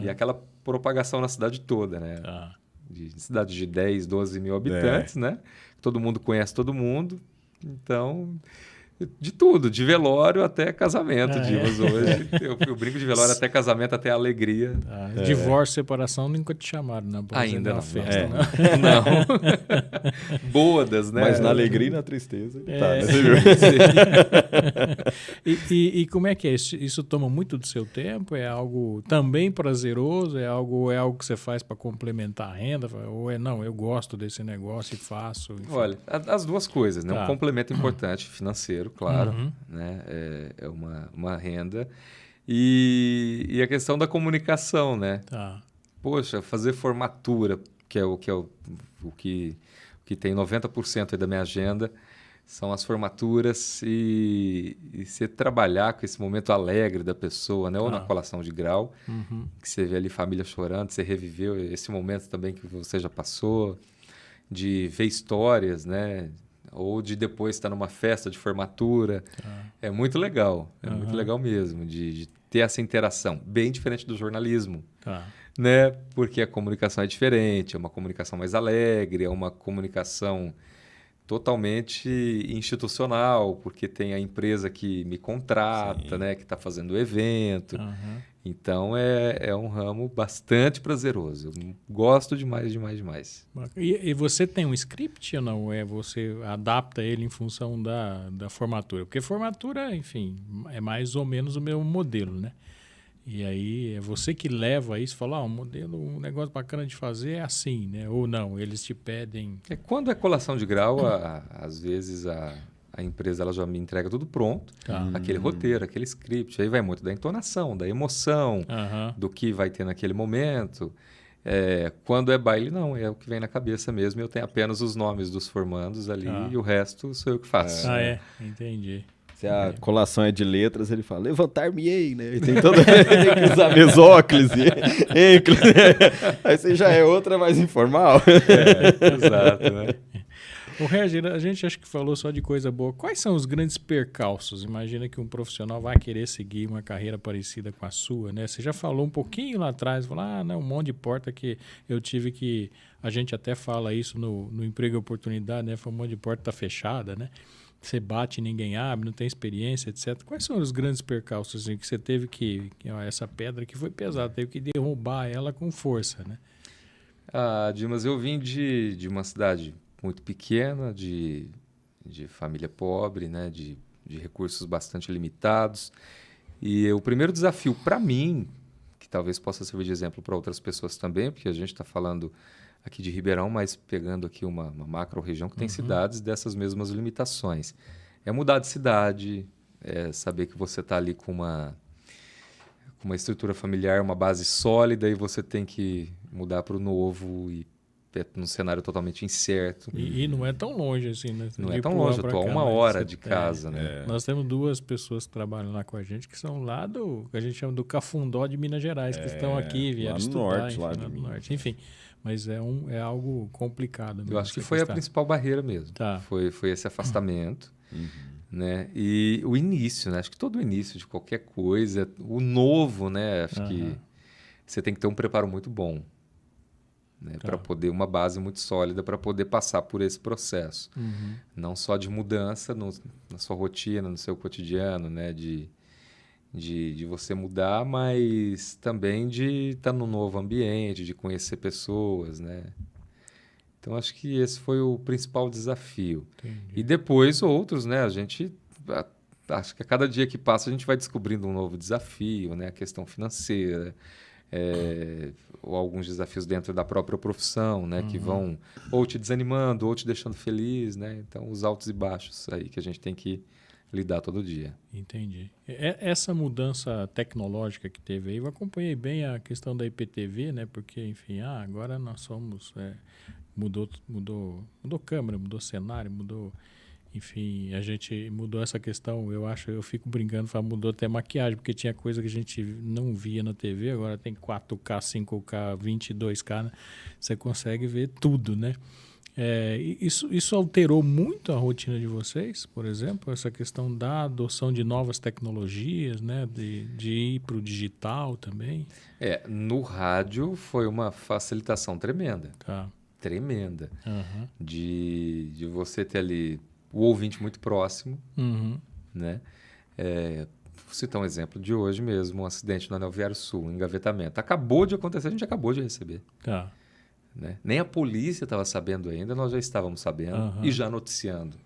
e aquela propagação na cidade toda, né? De cidade de 10, 12 mil habitantes, né? Todo mundo conhece todo mundo. Então, de tudo, de velório até casamento, Dimas. Hoje eu brinco de velório até casamento, até alegria. Divórcio, separação, nunca te chamaram, né? Ainda não. Festa, né? Não. Bodas, né? Mas na alegria e na tristeza. Tá, né? E como é que é? Isso toma muito do seu tempo? É algo também prazeroso? É algo que você faz para complementar a renda? Ou não, eu gosto desse negócio e faço? Enfim. Olha, as duas coisas, né? Um complemento importante, financeiro, claro, né? É uma renda. E a questão da comunicação, né? Poxa, fazer formatura, que é o que tem 90% aí da minha agenda, são as formaturas e você trabalhar com esse momento alegre da pessoa, né? Ou na colação de grau, que você vê ali família chorando, você reviveu esse momento também que você já passou, de ver histórias, né? Ou de depois estar numa festa de formatura. É muito legal, muito legal mesmo, de ter essa interação, bem diferente do jornalismo. Né? Porque a comunicação é diferente, é uma comunicação mais alegre, é uma comunicação totalmente institucional, porque tem a empresa que me contrata, né? Que está fazendo o evento. Então, é um ramo bastante prazeroso. Eu gosto demais. E você tem um script ou não? Você adapta ele em função da formatura? Porque formatura, enfim, é mais ou menos o meu modelo, né? E aí é você que leva isso, fala, um negócio bacana de fazer é assim, né? Ou não, eles te pedem... Quando é colação de grau, às vezes a empresa ela já me entrega tudo pronto, aquele roteiro, aquele script. Aí vai muito da entonação, da emoção, do que vai ter naquele momento. Quando é baile, não, é o que vem na cabeça mesmo. Eu tenho apenas os nomes dos formandos ali e o resto sou eu que faço. Entendi. Se a colação é de letras, ele fala, levantar-me-ei, né? E tem todo tem que usar mesóclise, ênclise. Aí você já é outra mais informal. Exato, né? O Reger, a gente acho que falou só de coisa boa. Quais são os grandes percalços? Imagina que um profissional vai querer seguir uma carreira parecida com a sua, né? Você já falou um pouquinho lá atrás, falou, não, um monte de porta que eu tive que... A gente até fala isso no Emprego e Oportunidade, né? Foi um monte de porta tá fechada, né? Você bate e ninguém abre, não tem experiência, etc. Quais são os grandes percalços assim, que você teve essa pedra que foi pesada, teve que derrubar ela com força, né? Dimas, eu vim de uma cidade muito pequena, de família pobre, né? De recursos bastante limitados. E o primeiro desafio para mim, que talvez possa servir de exemplo para outras pessoas também, porque a gente está falando aqui de Ribeirão, mas pegando aqui uma macro-região que tem cidades dessas mesmas limitações. É mudar de cidade, saber que você está ali com uma estrutura familiar, uma base sólida, e você tem que mudar para o novo e num cenário totalmente incerto. E não é tão longe assim, né? Não é tão longe, eu estou a 1 hora de casa. Né? Nós temos 2 pessoas que trabalham lá com a gente, que são lá que a gente chama do Cafundó de Minas Gerais, que estão aqui, vieram estudar. Lá do norte. Enfim, mas é algo complicado. Mesmo, eu acho que foi a principal barreira mesmo. Foi esse afastamento. Né? E o início, né? Acho que todo o início de qualquer coisa, o novo, né? Acho que você tem que ter um preparo muito bom. Né, para poder, uma base muito sólida para poder passar por esse processo. Não só de mudança na sua rotina, no seu cotidiano, né, de você mudar, mas também de estar num novo ambiente, de conhecer pessoas. Né? Então, acho que esse foi o principal desafio. Entendi. E depois outros, né, acho que a cada dia que passa a gente vai descobrindo um novo desafio, né, a questão financeira, ou alguns desafios dentro da própria profissão, né, que vão ou te desanimando ou te deixando feliz, né? Então, os altos e baixos aí que a gente tem que lidar todo dia. Entendi. Essa mudança tecnológica que teve aí, eu acompanhei bem a questão da IPTV, né? Porque, enfim, agora nós somos... mudou câmera, mudou cenário, mudou... Enfim, a gente mudou essa questão, eu fico brincando, mudou até maquiagem, porque tinha coisa que a gente não via na TV, agora tem 4K, 5K, 22K, né? Você consegue ver tudo, né? Isso alterou muito a rotina de vocês, por exemplo, essa questão da adoção de novas tecnologias, né? De ir para o digital também? No rádio foi uma facilitação tremenda. Tremenda. De você ter ali o ouvinte muito próximo, né? Vou citar um exemplo de hoje mesmo, um acidente no Anel Viário Sul, um engavetamento. Acabou de acontecer, a gente acabou de receber. Né? Nem a polícia estava sabendo ainda, nós já estávamos sabendo e já noticiando.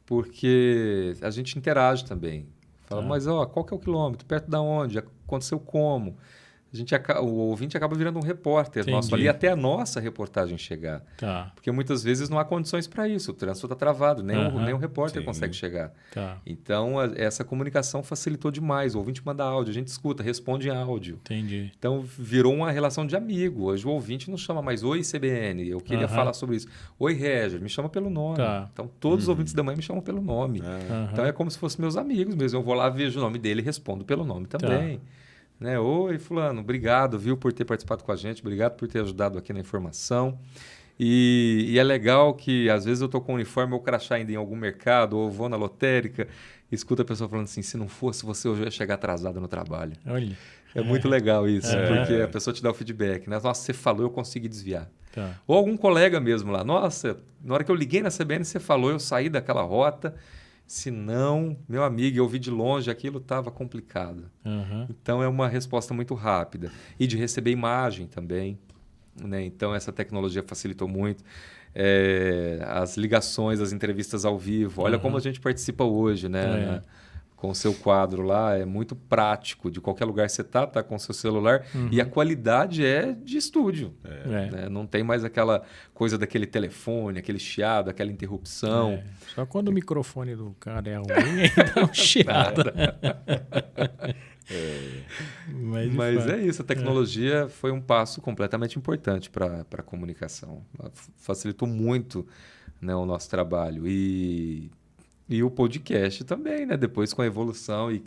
Porque a gente interage também. Fala, mas qual que é o quilômetro? Perto da onde? Aconteceu como? O ouvinte acaba virando um repórter nosso ali até a nossa reportagem chegar. Porque muitas vezes não há condições para isso. O trânsito está travado, nem o repórter consegue chegar. Então, essa comunicação facilitou demais. O ouvinte manda áudio, a gente escuta, responde em áudio. Então, virou uma relação de amigo. Hoje o ouvinte não chama mais Oi, CBN, eu queria falar sobre isso. Oi, Reger, me chama pelo nome. Então, todos os ouvintes da manhã me chamam pelo nome. Então, é como se fossem meus amigos mesmo. Eu vou lá, vejo o nome dele e respondo pelo nome também. Né? Oi, fulano, obrigado, por ter participado com a gente, obrigado por ter ajudado aqui na informação. E é legal que, às vezes, eu estou com uniforme ou crachá ainda em algum mercado, ou vou na lotérica, e escuto a pessoa falando assim, se não fosse você, hoje eu ia chegar atrasado no trabalho. Olha. É muito legal isso, porque a pessoa te dá o feedback, né? Nossa, você falou, eu consegui desviar. Ou algum colega mesmo lá, nossa, na hora que eu liguei na CBN, você falou, eu saí daquela rota... Se não, meu amigo, eu vi de longe, aquilo estava complicado. Então, é uma resposta muito rápida. E de receber imagem também. Né? Então, essa tecnologia facilitou muito. As ligações, as entrevistas ao vivo. Olha como a gente participa hoje, né? com o seu quadro lá, é muito prático. De qualquer lugar você tá com o seu celular e a qualidade é de estúdio. Né? Não tem mais aquela coisa daquele telefone, aquele chiado, aquela interrupção. Só quando o microfone do cara é ruim, aí dá um chiado. Mas é isso, a tecnologia foi um passo completamente importante para a comunicação. Ela facilitou muito, né, o nosso trabalho. E o podcast também, né? Depois com a evolução e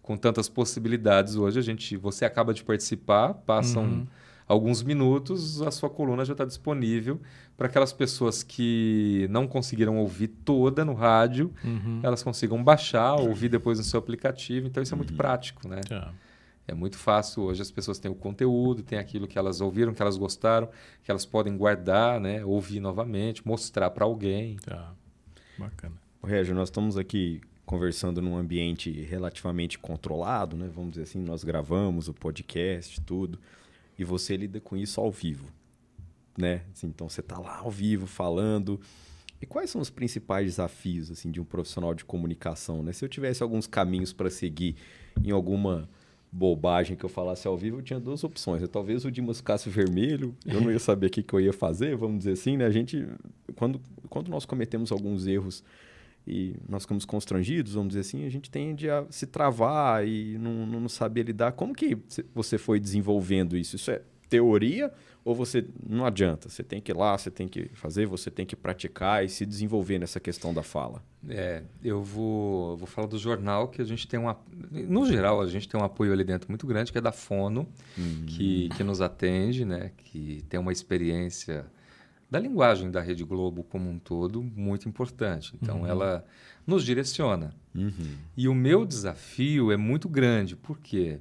com tantas possibilidades, hoje você acaba de participar, passam alguns minutos, a sua coluna já está disponível para aquelas pessoas que não conseguiram ouvir toda no rádio, elas consigam baixar, ouvir depois no seu aplicativo. Então, isso é muito prático, né? É muito fácil. Hoje as pessoas têm o conteúdo, têm aquilo que elas ouviram, que elas gostaram, que elas podem guardar, né? Ouvir novamente, mostrar para alguém. Bacana. Régio, nós estamos aqui conversando num ambiente relativamente controlado, né? Vamos dizer assim, nós gravamos o podcast, tudo, e você lida com isso ao vivo, né? Assim, então você está lá ao vivo falando. E quais são os principais desafios assim, de um profissional de comunicação, né? Se eu tivesse alguns caminhos para seguir em alguma bobagem que eu falasse ao vivo, eu tinha duas opções. Talvez o Dimas ficasse vermelho, eu não ia saber o que eu ia fazer, vamos dizer assim, né? A gente, quando nós cometemos alguns erros e nós ficamos constrangidos, vamos dizer assim, a gente tende a se travar e não saber lidar. Como que você foi desenvolvendo isso? Isso é teoria ou você não adianta? Você tem que ir lá, você tem que fazer, você tem que praticar e se desenvolver nessa questão da fala. Eu vou falar do jornal, que a gente tem no geral, a gente tem um apoio ali dentro muito grande, que é da Fono, que nos atende, né? Que tem uma experiência da linguagem da Rede Globo como um todo muito importante. Então, ela nos direciona. E o meu desafio é muito grande, porque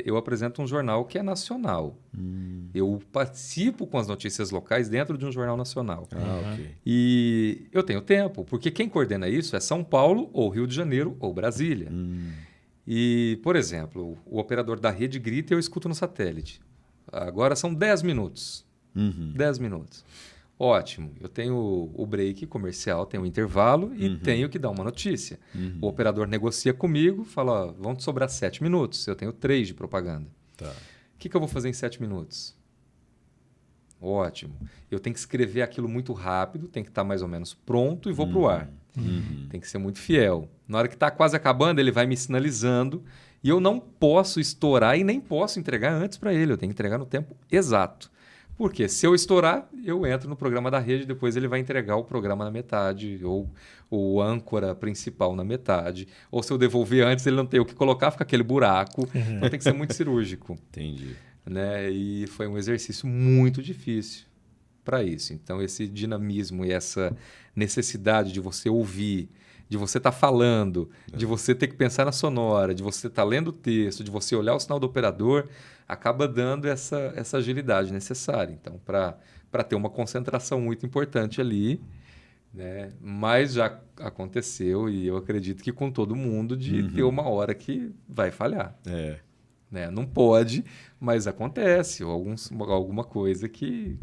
eu apresento um jornal que é nacional. Eu participo com as notícias locais dentro de um jornal nacional. Okay. E eu tenho tempo, porque quem coordena isso é São Paulo, ou Rio de Janeiro, ou Brasília. E, por exemplo, o operador da rede grita e eu escuto no satélite. Agora são 10 minutos. 10 minutos. Ótimo. Eu tenho o break comercial, tenho o intervalo e tenho que dar uma notícia. O operador negocia comigo, fala, vão te sobrar 7 minutos. Eu tenho 3 de propaganda. Tá. O que eu vou fazer em 7 minutos? Ótimo. Eu tenho que escrever aquilo muito rápido, tem que estar mais ou menos pronto e vou para o ar. Tem que ser muito fiel. Na hora que está quase acabando, ele vai me sinalizando e eu não posso estourar e nem posso entregar antes para ele. Eu tenho que entregar no tempo exato. Porque se eu estourar, eu entro no programa da rede, depois ele vai entregar o programa na metade, ou o âncora principal na metade. Ou se eu devolver antes, ele não tem o que colocar, fica aquele buraco. Então tem que ser muito cirúrgico. Entendi. Né? E foi um exercício muito difícil para isso. Então esse dinamismo e essa necessidade de você ouvir, de você estar falando, de você ter que pensar na sonora, de você estar lendo o texto, de você olhar o sinal do operador, acaba dando essa agilidade necessária. Então, para ter uma concentração muito importante ali, né? Mas já aconteceu, e eu acredito que com todo mundo, de ter uma hora que vai falhar. Né? Não pode, mas acontece. Ou alguma coisa que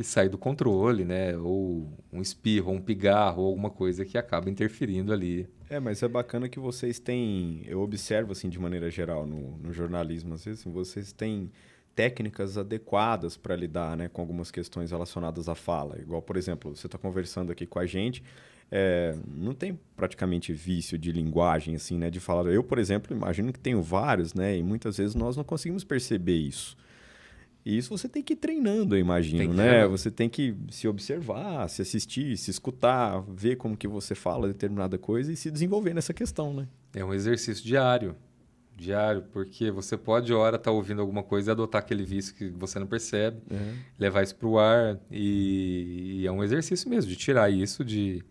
sai do controle, né? Ou um espirro, ou um pigarro, ou alguma coisa que acaba interferindo ali. Mas é bacana que vocês têm, eu observo assim de maneira geral no jornalismo, às vezes vocês têm técnicas adequadas para lidar, né, com algumas questões relacionadas à fala. Igual, por exemplo, você está conversando aqui com a gente, não tem praticamente vício de linguagem, assim, né, de falar. Eu, por exemplo, imagino que tenho vários, né, e muitas vezes nós não conseguimos perceber isso. E isso você tem que ir treinando, eu imagino, né? Você tem que se observar, se assistir, se escutar, ver como que você fala determinada coisa e se desenvolver nessa questão, né? É um exercício diário, porque você pode, hora, estar ouvindo alguma coisa e adotar aquele vício que você não percebe, levar isso para o ar, e é um exercício mesmo, de tirar isso, de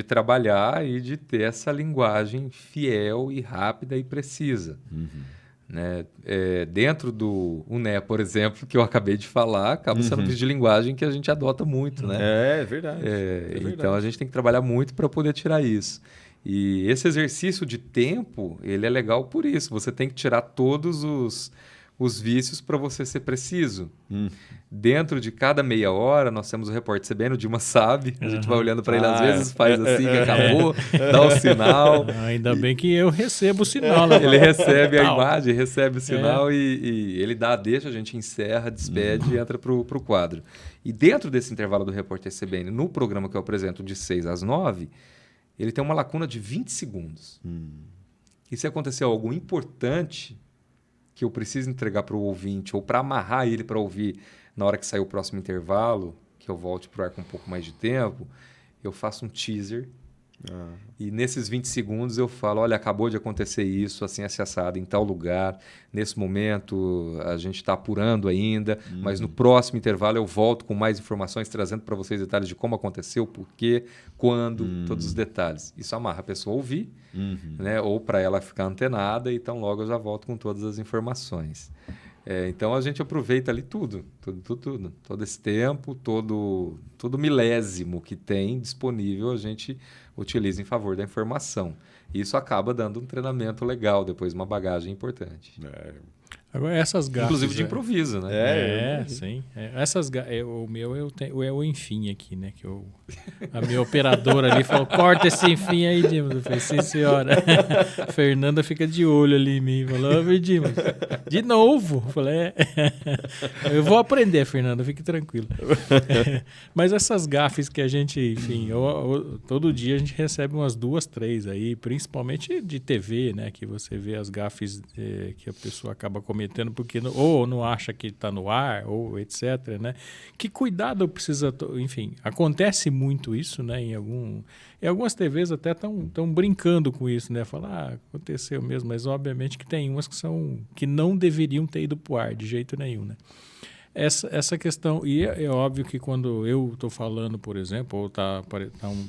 trabalhar e de ter essa linguagem fiel e rápida e precisa. Né? Dentro do UNE, por exemplo, que eu acabei de falar, acaba sendo um vício de linguagem que a gente adota muito, né? É verdade. Então a gente tem que trabalhar muito para poder tirar isso. E esse exercício de tempo, ele é legal por isso. Você tem que tirar todos os os vícios para você ser preciso. Dentro de cada meia hora, nós temos o repórter CBN, o Dilma sabe, a gente vai olhando para ele às vezes, faz assim, que acabou, dá o sinal. Ainda bem que eu recebo o sinal. Lá, ele recebe a imagem, recebe o sinal e ele dá a deixa, a gente encerra, despede e entra para o quadro. E dentro desse intervalo do repórter CBN, no programa que eu apresento de 6 às 9, ele tem uma lacuna de 20 segundos. E se acontecer algo importante que eu preciso entregar para o ouvinte ou para amarrar ele para ouvir na hora que sair o próximo intervalo, que eu volte para o ar com um pouco mais de tempo, eu faço um teaser e nesses 20 segundos eu falo, olha, acabou de acontecer isso, assim, assado em tal lugar, nesse momento a gente está apurando ainda, mas no próximo intervalo eu volto com mais informações, trazendo para vocês detalhes de como aconteceu, por quê, quando, todos os detalhes. Isso amarra a pessoa a ouvir, né? Ou para ela ficar antenada, então logo eu já volto com todas as informações. Então a gente aproveita ali tudo. Todo esse tempo, todo milésimo que tem disponível, a gente utiliza em favor da informação. Isso acaba dando um treinamento legal, depois uma bagagem importante. Agora, essas gafes... Inclusive de improviso, né? Sim. Essas o meu é o enfim aqui, né? Que a minha operadora ali falou, corta esse enfim aí, Dimas. Eu falei, sim, senhora. A Fernanda fica de olho ali em mim. Falou, Dimas, de novo? Eu falei, eu vou aprender, Fernanda, fique tranquila. Mas essas gafes que a gente, enfim, todo dia a gente recebe umas 2, 3 aí, principalmente de TV, né? Que você vê as gafes que a pessoa acaba cometendo porque ou não acha que está no ar, ou etc, né? Que cuidado precisa... Enfim, acontece muito isso, né? Em algumas TVs até estão brincando com isso, né? Falar, aconteceu mesmo, mas obviamente que tem umas que não deveriam ter ido para o ar de jeito nenhum, né? Essa questão... E é óbvio que quando eu estou falando, por exemplo, ou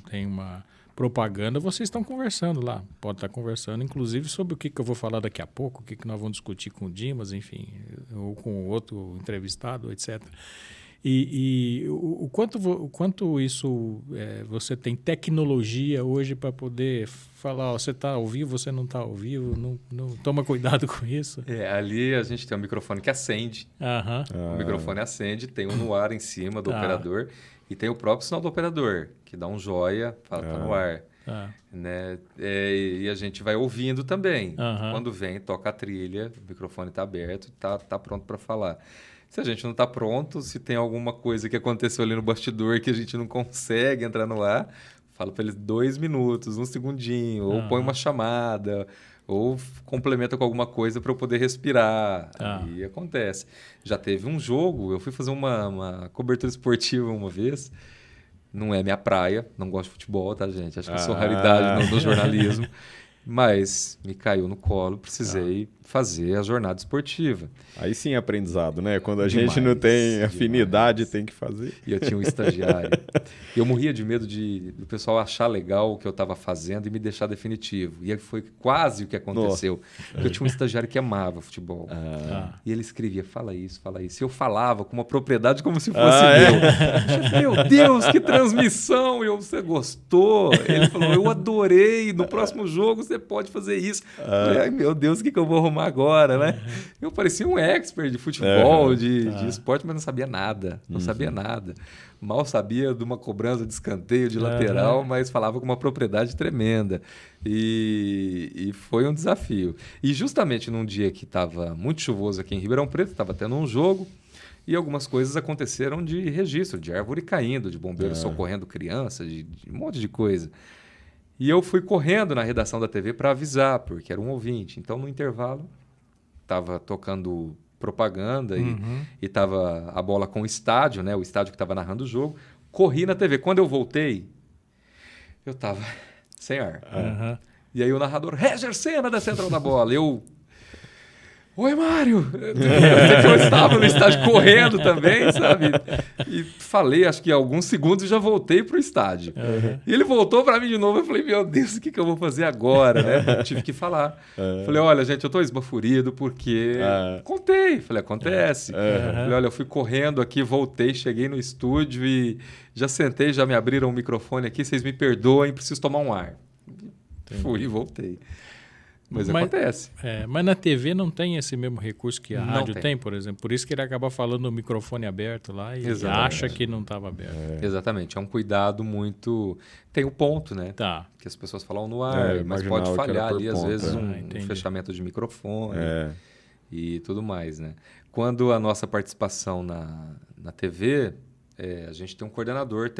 tem uma... propaganda, vocês estão conversando lá. Pode estar conversando, inclusive, sobre o que eu vou falar daqui a pouco, o que nós vamos discutir com o Dimas, enfim, ou com outro entrevistado, etc. E o quanto isso... você tem tecnologia hoje para poder falar, você está ao vivo, você não está ao vivo, não toma cuidado com isso. Ali a gente tem um microfone que acende. O microfone acende, tem um no ar em cima do operador, e tem o próprio sinal do operador, que dá um joia, fala, tá no ar. Né? E a gente vai ouvindo também. Quando vem, toca a trilha, o microfone está aberto, tá pronto para falar. Se a gente não está pronto, se tem alguma coisa que aconteceu ali no bastidor que a gente não consegue entrar no ar, fala para eles 2 minutos, 1 segundinho, ou põe uma chamada, ou complementa com alguma coisa para eu poder respirar. Aí acontece. Já teve um jogo, eu fui fazer uma cobertura esportiva uma vez, não é minha praia, não gosto de futebol, tá, gente? Acho que eu sou raridade no jornalismo, mas me caiu no colo, precisei fazer a jornada esportiva. Aí sim é aprendizado, né? Quando a gente não tem afinidade, tem que fazer. E eu tinha um estagiário. Eu morria de medo do pessoal achar legal o que eu estava fazendo e me deixar definitivo. E foi quase o que aconteceu. Eu tinha um estagiário que amava futebol. E ele escrevia, fala isso. E eu falava com uma propriedade como se fosse meu. Meu Deus, que transmissão! Você gostou? Ele falou, eu adorei. No próximo jogo você pode fazer isso. Eu falei, ai, meu Deus, o que eu vou arrumar agora, né? Eu parecia um expert de futebol, de esporte, mas não sabia nada. Não sabia nada. Mal sabia de uma cobrança de escanteio, de lateral, mas falava com uma propriedade tremenda. E foi um desafio. E justamente num dia que estava muito chuvoso aqui em Ribeirão Preto, estava tendo um jogo, e algumas coisas aconteceram de registro, de árvore caindo, de bombeiros socorrendo crianças, de um monte de coisa. E eu fui correndo na redação da TV para avisar, porque era um ouvinte. Então, no intervalo, estava tocando propaganda e estava a bola com o estádio, né? O estádio que estava narrando o jogo. Corri na TV. Quando eu voltei, eu estava sem ar. E aí o narrador, Reger Senna da Central da Bola. Oi, Mário! Eu estava no estádio correndo também, sabe? E falei, acho que alguns segundos e já voltei para o estádio. E ele voltou para mim de novo. Eu falei, meu Deus, o que eu vou fazer agora? Né? Eu tive que falar. Falei, olha, gente, eu estou esbaforido porque... Contei. Falei, acontece. Falei, olha, eu fui correndo aqui, voltei, cheguei no estúdio e já sentei, já me abriram o microfone aqui. Vocês me perdoem, preciso tomar um ar. Fui e voltei. Mas acontece. Mas na TV não tem esse mesmo recurso que a Não rádio tem. tem, por exemplo. Por isso que ele acaba falando no microfone aberto lá e Exatamente. acha que não estava aberto. Exatamente. É um cuidado muito... Tem o ponto, né? Tá. Que as pessoas falam no ar, eu mas imaginava pode que era falhar por ali, às ponto, vezes, entendi. um fechamento de microfone É. e tudo mais, né? Quando a nossa participação na TV, a gente tem um coordenador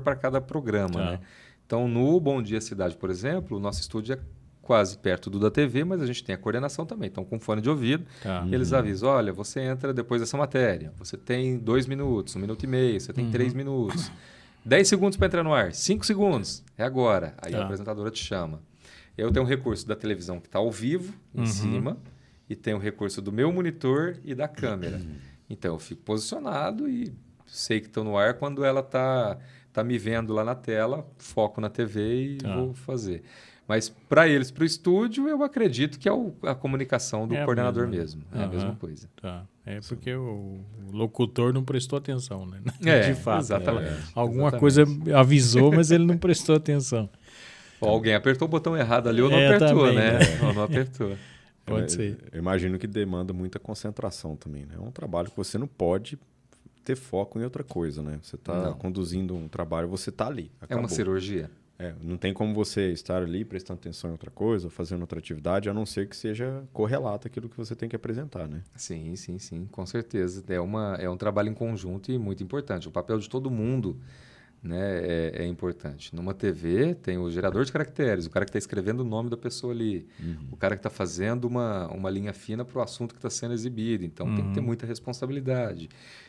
para cada programa, Tá. né? Então, no Bom Dia Cidade, por exemplo, o nosso estúdio é quase perto do da TV, mas a gente tem a coordenação também. Então, com fone de ouvido, Tá. eles avisam, olha, você entra depois dessa matéria, você tem 2 minutos, 1 minuto e meio, você tem 3 minutos, 10 segundos para entrar no ar, 5 segundos, é agora. Aí Tá. a apresentadora te chama. Eu tenho um recurso da televisão que está ao vivo, em cima, e tenho o recurso do meu monitor e da câmera. Então, eu fico posicionado e sei que estou no ar quando ela tá me vendo lá na tela, foco na TV e vou fazer. Mas para eles, para o estúdio, eu acredito que é a comunicação do coordenador mesmo. É a mesma coisa. Tá. É porque o locutor não prestou atenção, né? É, De fato. exatamente. Alguma Exatamente. coisa avisou, mas ele não prestou atenção. Ou alguém apertou o botão errado ali ou não É, apertou, também, né? né? Ou não apertou. Pode ser. Eu imagino que demanda muita concentração também, né? É um trabalho que você não pode ter foco em outra coisa, né? Você está Não. conduzindo um trabalho, você está ali. É Acabou. uma cirurgia. Não tem como você estar ali prestando atenção em outra coisa, ou fazendo outra atividade, a não ser que seja correlato àquilo que você tem que apresentar, né? Sim, com certeza. É um trabalho em conjunto e muito importante. O papel de todo mundo, né, é importante. Numa TV tem o gerador de caracteres, o cara que está escrevendo o nome da pessoa ali, o cara que está fazendo uma linha fina para o assunto que está sendo exibido. Então tem que ter muita responsabilidade.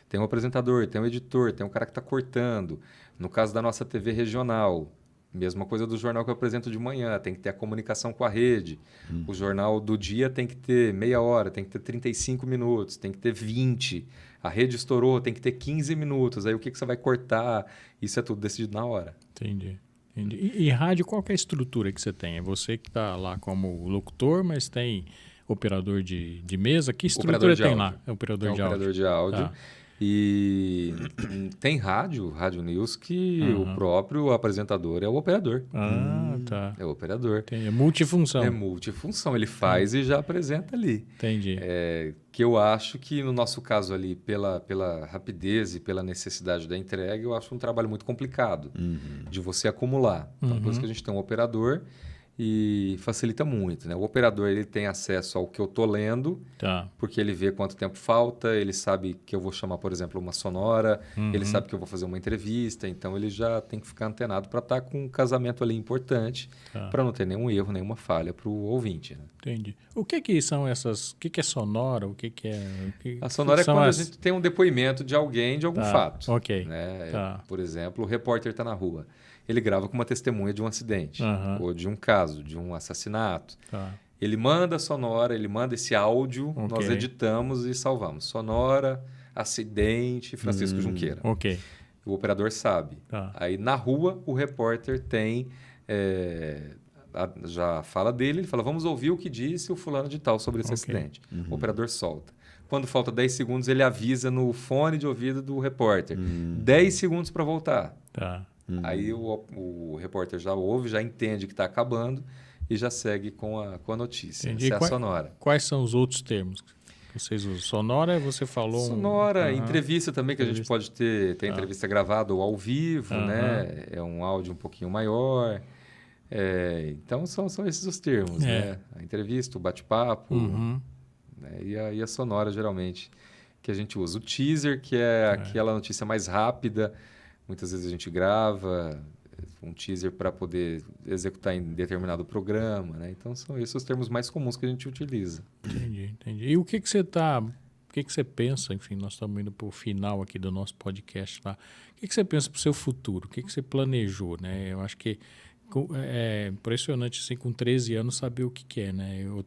Tem um apresentador, tem um editor, tem um cara que está cortando. No caso da nossa TV regional, mesma coisa do jornal que eu apresento de manhã, tem que ter a comunicação com a rede. O jornal do dia tem que ter meia hora, tem que ter 35 minutos, tem que ter 20. A rede estourou, tem que ter 15 minutos. Aí o que você vai cortar? Isso é tudo decidido na hora. Entendi. E rádio, qual que é a estrutura que você tem? É você que está lá como locutor, mas tem operador de mesa? Que estrutura tem lá? É operador de áudio. Operador de áudio. Tá. E tem rádio news, que o próprio apresentador é o operador. Tá. É o operador. É multifunção. É multifunção. Ele faz e já apresenta ali. Entendi. Que eu acho que, no nosso caso ali, pela rapidez e pela necessidade da entrega, eu acho um trabalho muito complicado de você acumular. Então, por isso que a gente tem um operador e facilita muito, né? O operador, ele tem acesso ao que eu estou lendo, Tá. porque ele vê quanto tempo falta, ele sabe que eu vou chamar, por exemplo, uma sonora, ele sabe que eu vou fazer uma entrevista, então ele já tem que ficar antenado para estar com um casamento ali importante, para não ter nenhum erro, nenhuma falha para o ouvinte, né? Entendi. O que são essas... O que é sonora? O que é... A sonora é quando a gente tem um depoimento de alguém, de algum Tá, fato. ok. Né? Tá. Por exemplo, o repórter está na rua. Ele grava com uma testemunha de um acidente, ou de um caso, de um assassinato. Tá. Ele manda a sonora, ele manda esse áudio, Ok. nós editamos e salvamos. Sonora, acidente, Francisco Junqueira. Ok. O operador sabe. Tá. Aí na rua, o repórter tem... já fala dele, ele fala, vamos ouvir o que disse o fulano de tal sobre esse acidente. O operador solta. Quando falta 10 segundos, ele avisa no fone de ouvido do repórter. 10 segundos para voltar. Tá. Aí o repórter já ouve, já entende que está acabando e já segue com a notícia. Entendi. Essa é a sonora. Quais são os outros termos que vocês usam? Sonora, você falou... Sonora, entrevista também, que a gente pode ter entrevista gravada ou ao vivo, né? É um áudio um pouquinho maior. Então, são esses os termos, né? A entrevista, o bate-papo, né? E a sonora, geralmente, que a gente usa. O teaser, que é aquela notícia mais rápida. Muitas vezes a gente grava um teaser para poder executar em determinado programa, né? Então, são esses os termos mais comuns que a gente utiliza. Entendi. E o que você pensa, enfim, nós estamos indo para o final aqui do nosso podcast lá, o que você pensa para o seu futuro? O que você planejou, né? Eu acho que é impressionante, assim, com 13 anos, saber o que é, né? Eu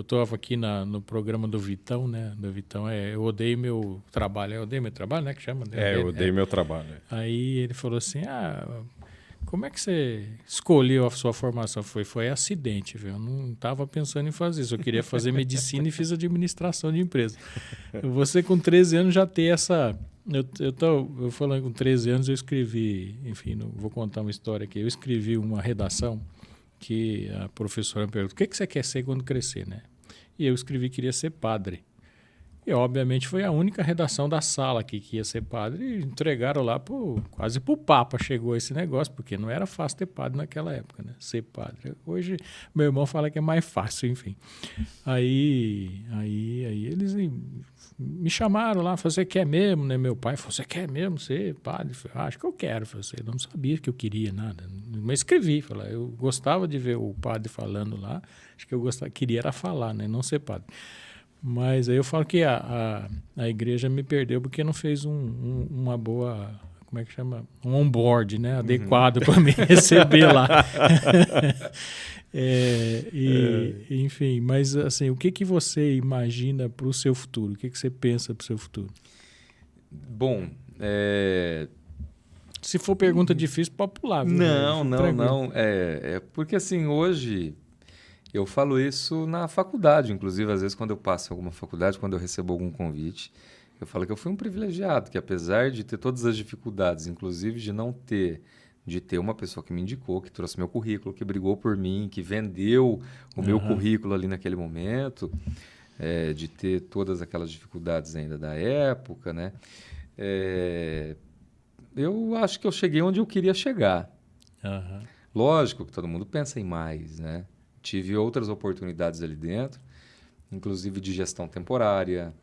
estava aqui no programa do Vitão, né? Do Vitão, eu odeio meu trabalho. Eu odeio meu trabalho, né? Que chama? Eu odeio meu trabalho. Aí ele falou assim, como é que você escolheu a sua formação? Foi acidente, viu? Eu não estava pensando em fazer isso. Eu queria fazer medicina e fiz administração de empresa. Você com 13 anos já tem essa... Eu falando com 13 anos, eu escrevi, enfim, vou contar uma história aqui. Eu escrevi uma redação que a professora me perguntou, o que você quer ser quando crescer, né? E eu escrevi que queria ser padre. E, obviamente, foi a única redação da sala aqui que ia ser padre. E entregaram lá, quase pro Papa chegou esse negócio, porque não era fácil ter padre naquela época, né? Ser padre. Hoje, meu irmão fala que é mais fácil, enfim. Aí eles me chamaram lá, falaram, você quer mesmo, né? Meu pai falou, você quer mesmo ser padre? Eu falei, acho que eu quero. Eu não sabia que eu queria nada. Mas escrevi, falei, eu gostava de ver o padre falando lá, acho que eu queria era falar, né? Não ser padre. Mas aí eu falo que a igreja me perdeu porque não fez uma boa, como é que chama? Um onboard, né? Adequado para me receber lá. Enfim, mas assim, o que você imagina para o seu futuro? O que você pensa para o seu futuro? Bom, se for pergunta difícil, pode pular. Viu? Não. Porque assim, hoje... Eu falo isso na faculdade, inclusive, às vezes quando eu passo em alguma faculdade, quando eu recebo algum convite, eu falo que eu fui um privilegiado, que apesar de ter todas as dificuldades, inclusive de ter uma pessoa que me indicou, que trouxe meu currículo, que brigou por mim, que vendeu o meu currículo ali naquele momento, de ter todas aquelas dificuldades ainda da época, né? Eu acho que eu cheguei onde eu queria chegar. Lógico que todo mundo pensa em mais, né? Tive outras oportunidades ali dentro, inclusive de gestão temporária,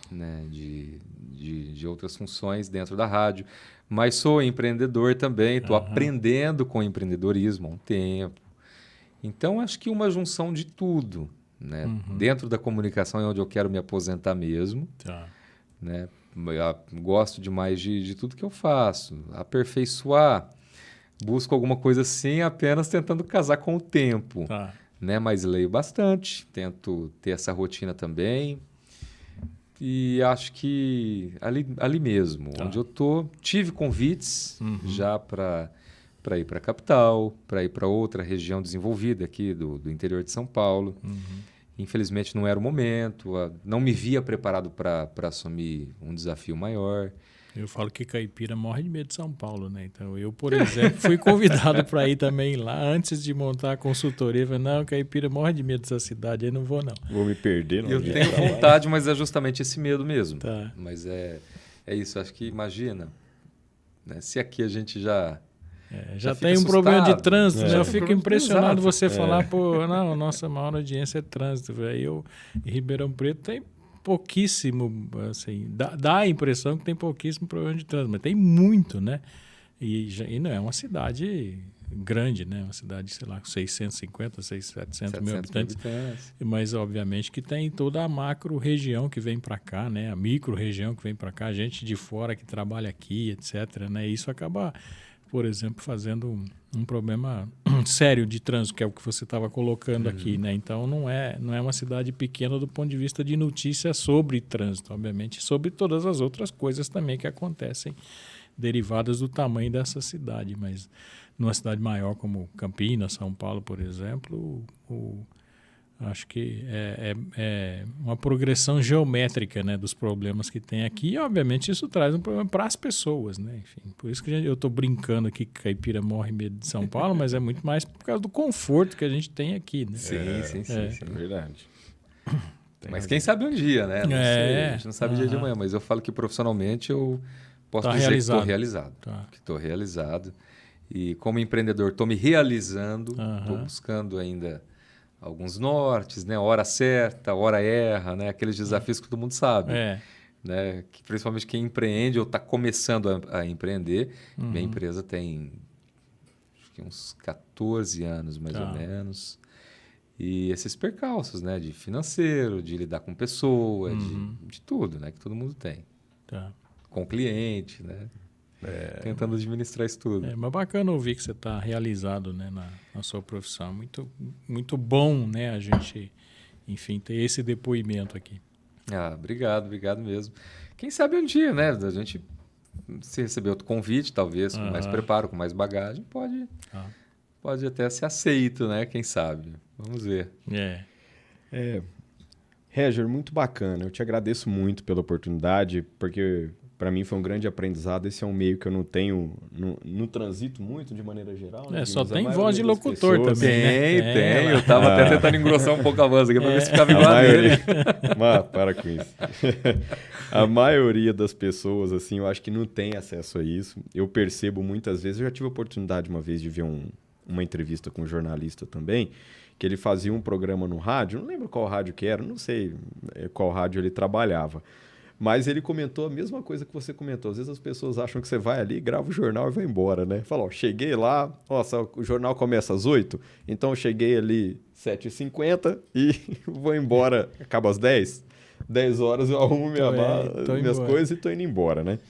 né, de outras funções dentro da rádio. Mas sou empreendedor também, estou aprendendo com empreendedorismo há um tempo. Então, acho que uma junção de tudo. Né? Dentro da comunicação é onde eu quero me aposentar mesmo. Né? Eu gosto demais de tudo que eu faço. Aperfeiçoar. Busco alguma coisa assim, apenas tentando casar com o tempo. Né? Mas leio bastante, tento ter essa rotina também. E acho que ali mesmo, onde eu estou, tive convites já para ir para a capital, para ir para outra região desenvolvida aqui do interior de São Paulo. Infelizmente não era o momento, não me via preparado para assumir um desafio maior. Eu falo que caipira morre de medo de São Paulo, né? Então, eu, por exemplo, fui convidado para ir também lá. Antes de montar a consultoria, eu falei, não, caipira morre de medo dessa cidade, aí não vou, não. Vou me perder. Não eu tenho vontade, mas é justamente esse medo mesmo. Mas é isso, acho que imagina, né? Se aqui a gente já tem um problema de trânsito, né? Eu fico impressionado você falar, não, nossa maior audiência é trânsito. Aí em Ribeirão Preto tem pouquíssimo, assim, dá a impressão que tem pouquíssimo problema de trânsito, mas tem muito, né? E não é uma cidade grande, né? Uma cidade, sei lá, 650, 700 mil habitantes. Mas, obviamente, que tem toda a macro-região que vem para cá, né? A micro-região que vem para cá, gente de fora que trabalha aqui, etc. Né? E isso acaba, por exemplo, fazendo um problema sério de trânsito, que é o que você estava colocando aqui, né? Então, não é uma cidade pequena do ponto de vista de notícias sobre trânsito, obviamente, sobre todas as outras coisas também que acontecem derivadas do tamanho dessa cidade. Mas numa cidade maior como Campinas, São Paulo, por exemplo, acho que é uma progressão geométrica, né, dos problemas que tem aqui. E, obviamente, isso traz um problema para as pessoas, né? Enfim, por isso que eu estou brincando aqui que caipira morre medo de São Paulo, mas é muito mais por causa do conforto que a gente tem aqui, né? Sim. É verdade. Mas quem sabe um dia, né? Não sei, a gente não sabe o dia de amanhã, mas eu falo que profissionalmente eu posso dizer que estou realizado. Que estou realizado. E como empreendedor, estou me realizando, estou buscando ainda alguns nortes, né? Hora certa, hora erra, né? Aqueles desafios que todo mundo sabe. Né? Que, principalmente quem empreende ou está começando a empreender. Minha empresa tem acho que uns 14 anos, mais ou menos. E esses percalços, né? De financeiro, de lidar com pessoas, de tudo, né? Que todo mundo tem. Com o cliente, né? Tentando administrar isso tudo. Mas bacana ouvir que você está realizado, né, na sua profissão. Muito, muito bom, né, a gente, enfim, ter esse depoimento aqui. Obrigado mesmo. Quem sabe um dia, né, a gente se receber outro convite, talvez, com mais preparo, com mais bagagem, pode até ser aceito, né, quem sabe. Vamos ver. Reger, muito bacana. Eu te agradeço muito pela oportunidade, porque para mim foi um grande aprendizado. Esse é um meio que eu não tenho, não transito muito de maneira geral. Né? Só Mas a tem maioria voz de das locutor pessoas- também, né? Tem. Eu tava até tentando engrossar um pouco a voz aqui pra ver se ficava igual A a dele. maioria... Mas, para com isso. A maioria das pessoas, assim, eu acho que não tem acesso a isso. Eu percebo muitas vezes, eu já tive a oportunidade uma vez de ver uma entrevista com um jornalista também, que ele fazia um programa no rádio, não lembro qual rádio que era, não sei qual rádio ele trabalhava. Mas ele comentou a mesma coisa que você comentou. Às vezes as pessoas acham que você vai ali, grava o jornal e vai embora, né? Fala, ó, cheguei lá, nossa, o jornal começa às 8, então eu cheguei ali 7h50 e vou embora, acaba às 10. 10 horas eu arrumo minhas coisas e tô indo embora, né?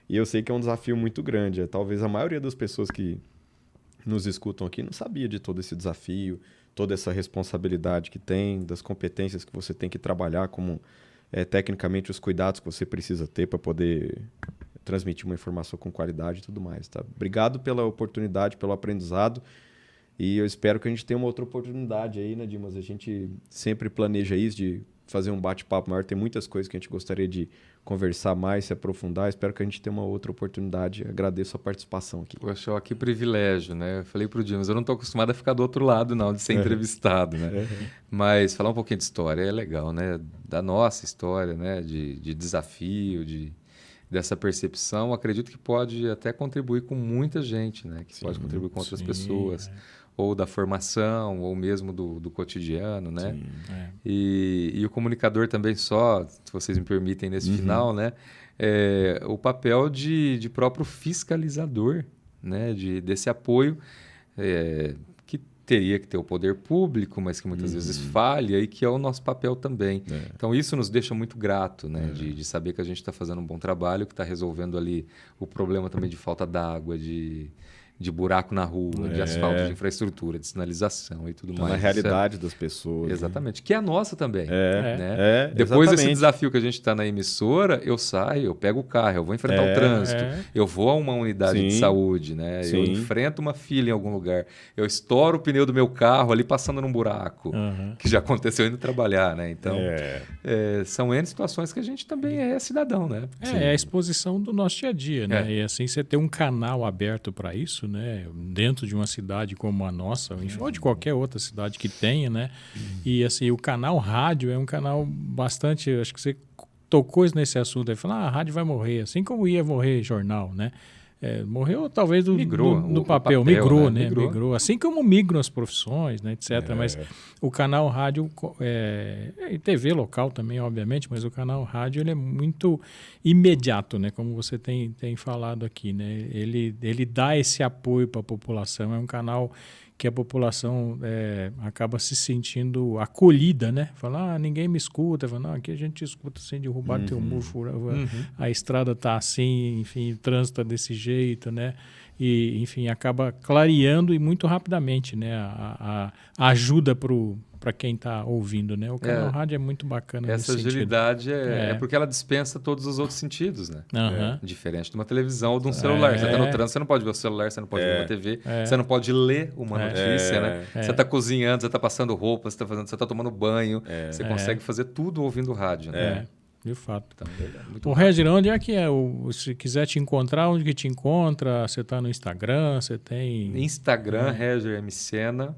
E eu sei que é um desafio muito grande. Talvez a maioria das pessoas que nos escutam aqui não sabia de todo esse desafio, toda essa responsabilidade que tem, das competências que você tem que trabalhar, como tecnicamente os cuidados que você precisa ter para poder transmitir uma informação com qualidade e tudo mais. Tá? Obrigado pela oportunidade, pelo aprendizado. E eu espero que a gente tenha uma outra oportunidade aí, né, Dimas? A gente sempre planeja isso, de fazer um bate-papo maior. Tem muitas coisas que a gente gostaria de conversar mais, se aprofundar. Espero que a gente tenha uma outra oportunidade. Agradeço a participação aqui. Poxa, ó, que privilégio, né? Eu falei pro Dimas, eu não estou acostumado a ficar do outro lado, não, de ser entrevistado, né? Mas falar um pouquinho de história é legal, né? Da nossa história, né? De desafio, dessa percepção. Acredito que pode até contribuir com muita gente, né? Que pode contribuir com outras pessoas. Ou da formação, ou mesmo do cotidiano, né? E o comunicador também só, se vocês me permitem nesse final, né? O papel de próprio fiscalizador, né? Desse apoio que teria que ter o poder público, mas que muitas vezes falha e que é o nosso papel também. Então isso nos deixa muito grato, né? De saber que a gente está fazendo um bom trabalho, que está resolvendo ali o problema também de falta d'água, de buraco na rua, de asfalto, de infraestrutura, de sinalização e tudo mais. Na realidade das pessoas. Exatamente. Né? Que é a nossa também. Depois Depois desse desafio que a gente está na emissora, eu saio, eu pego o carro, eu vou enfrentar o trânsito, eu vou a uma unidade de saúde, né? Eu enfrento uma fila em algum lugar, eu estouro o pneu do meu carro ali passando num buraco, que já aconteceu indo trabalhar, né? Então, são N situações que a gente também é cidadão, né? É a exposição do nosso dia a dia, né? E assim, você ter um canal aberto para isso, né? Dentro de uma cidade como a nossa, enfim, ou de qualquer outra cidade que tenha, né? E assim, o canal rádio é um canal bastante, acho que você tocou nesse assunto aí, falou, a rádio vai morrer, assim como ia morrer jornal, né? Morreu talvez no papel, migrou, né? Migrou, assim como migram as profissões, né, etc. Mas o canal rádio e TV local também, obviamente, mas o canal rádio ele é muito imediato, né? Como você tem falado aqui, né? Ele dá esse apoio para a população, é um canal que a população acaba se sentindo acolhida, né? Fala, ninguém me escuta. Fala, não, aqui a gente escuta sem derrubar teu muro, a estrada tá assim, enfim, o trânsito tá desse jeito, né? E, enfim, acaba clareando e muito rapidamente, né? A ajuda para quem está ouvindo, né? O canal rádio é muito bacana essa nesse agilidade é porque ela dispensa todos os outros sentidos, né? Diferente de uma televisão ou de um celular. Você está no trânsito, você não pode ver o celular, você não pode ver uma TV, você não pode ler uma notícia, né? Você está cozinhando, você está passando roupa, você está tomando banho, você consegue fazer tudo ouvindo rádio, né? De fato. Então, o Regir, onde é que é? Se quiser te encontrar, onde que te encontra? Você está no Instagram? Você tem... Instagram, Regir M. Sena,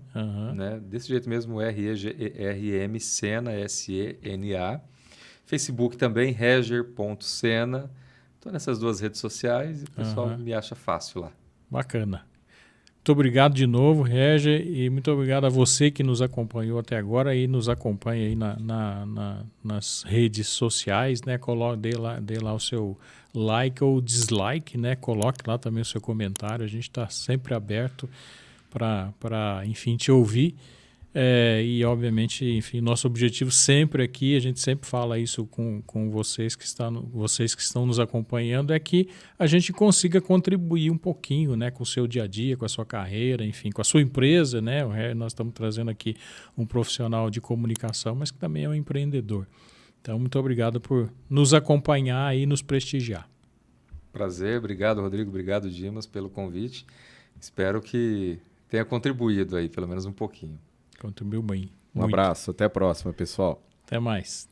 né? Desse jeito mesmo, R-M Sena, S-E-N-A. Facebook também, Regir.Sena. Estou nessas duas redes sociais e o pessoal me acha fácil lá. Bacana. Muito obrigado de novo, Regir, e muito obrigado a você que nos acompanhou até agora e nos acompanha aí nas redes sociais, né? Dê lá o seu like ou dislike, né? Coloque lá também o seu comentário, a gente está sempre aberto para, enfim, te ouvir. E obviamente, enfim, nosso objetivo sempre aqui, a gente sempre fala isso com vocês que estão nos acompanhando, é que a gente consiga contribuir um pouquinho, né, com o seu dia a dia, com a sua carreira, enfim, com a sua empresa, né? Nós estamos trazendo aqui um profissional de comunicação, mas que também é um empreendedor. Então, muito obrigado por nos acompanhar e nos prestigiar. Prazer, obrigado, Rodrigo, obrigado, Dimas, pelo convite. Espero que tenha contribuído aí, pelo menos um pouquinho. Contribuiu bem. Um abraço, até a próxima, pessoal. Até mais.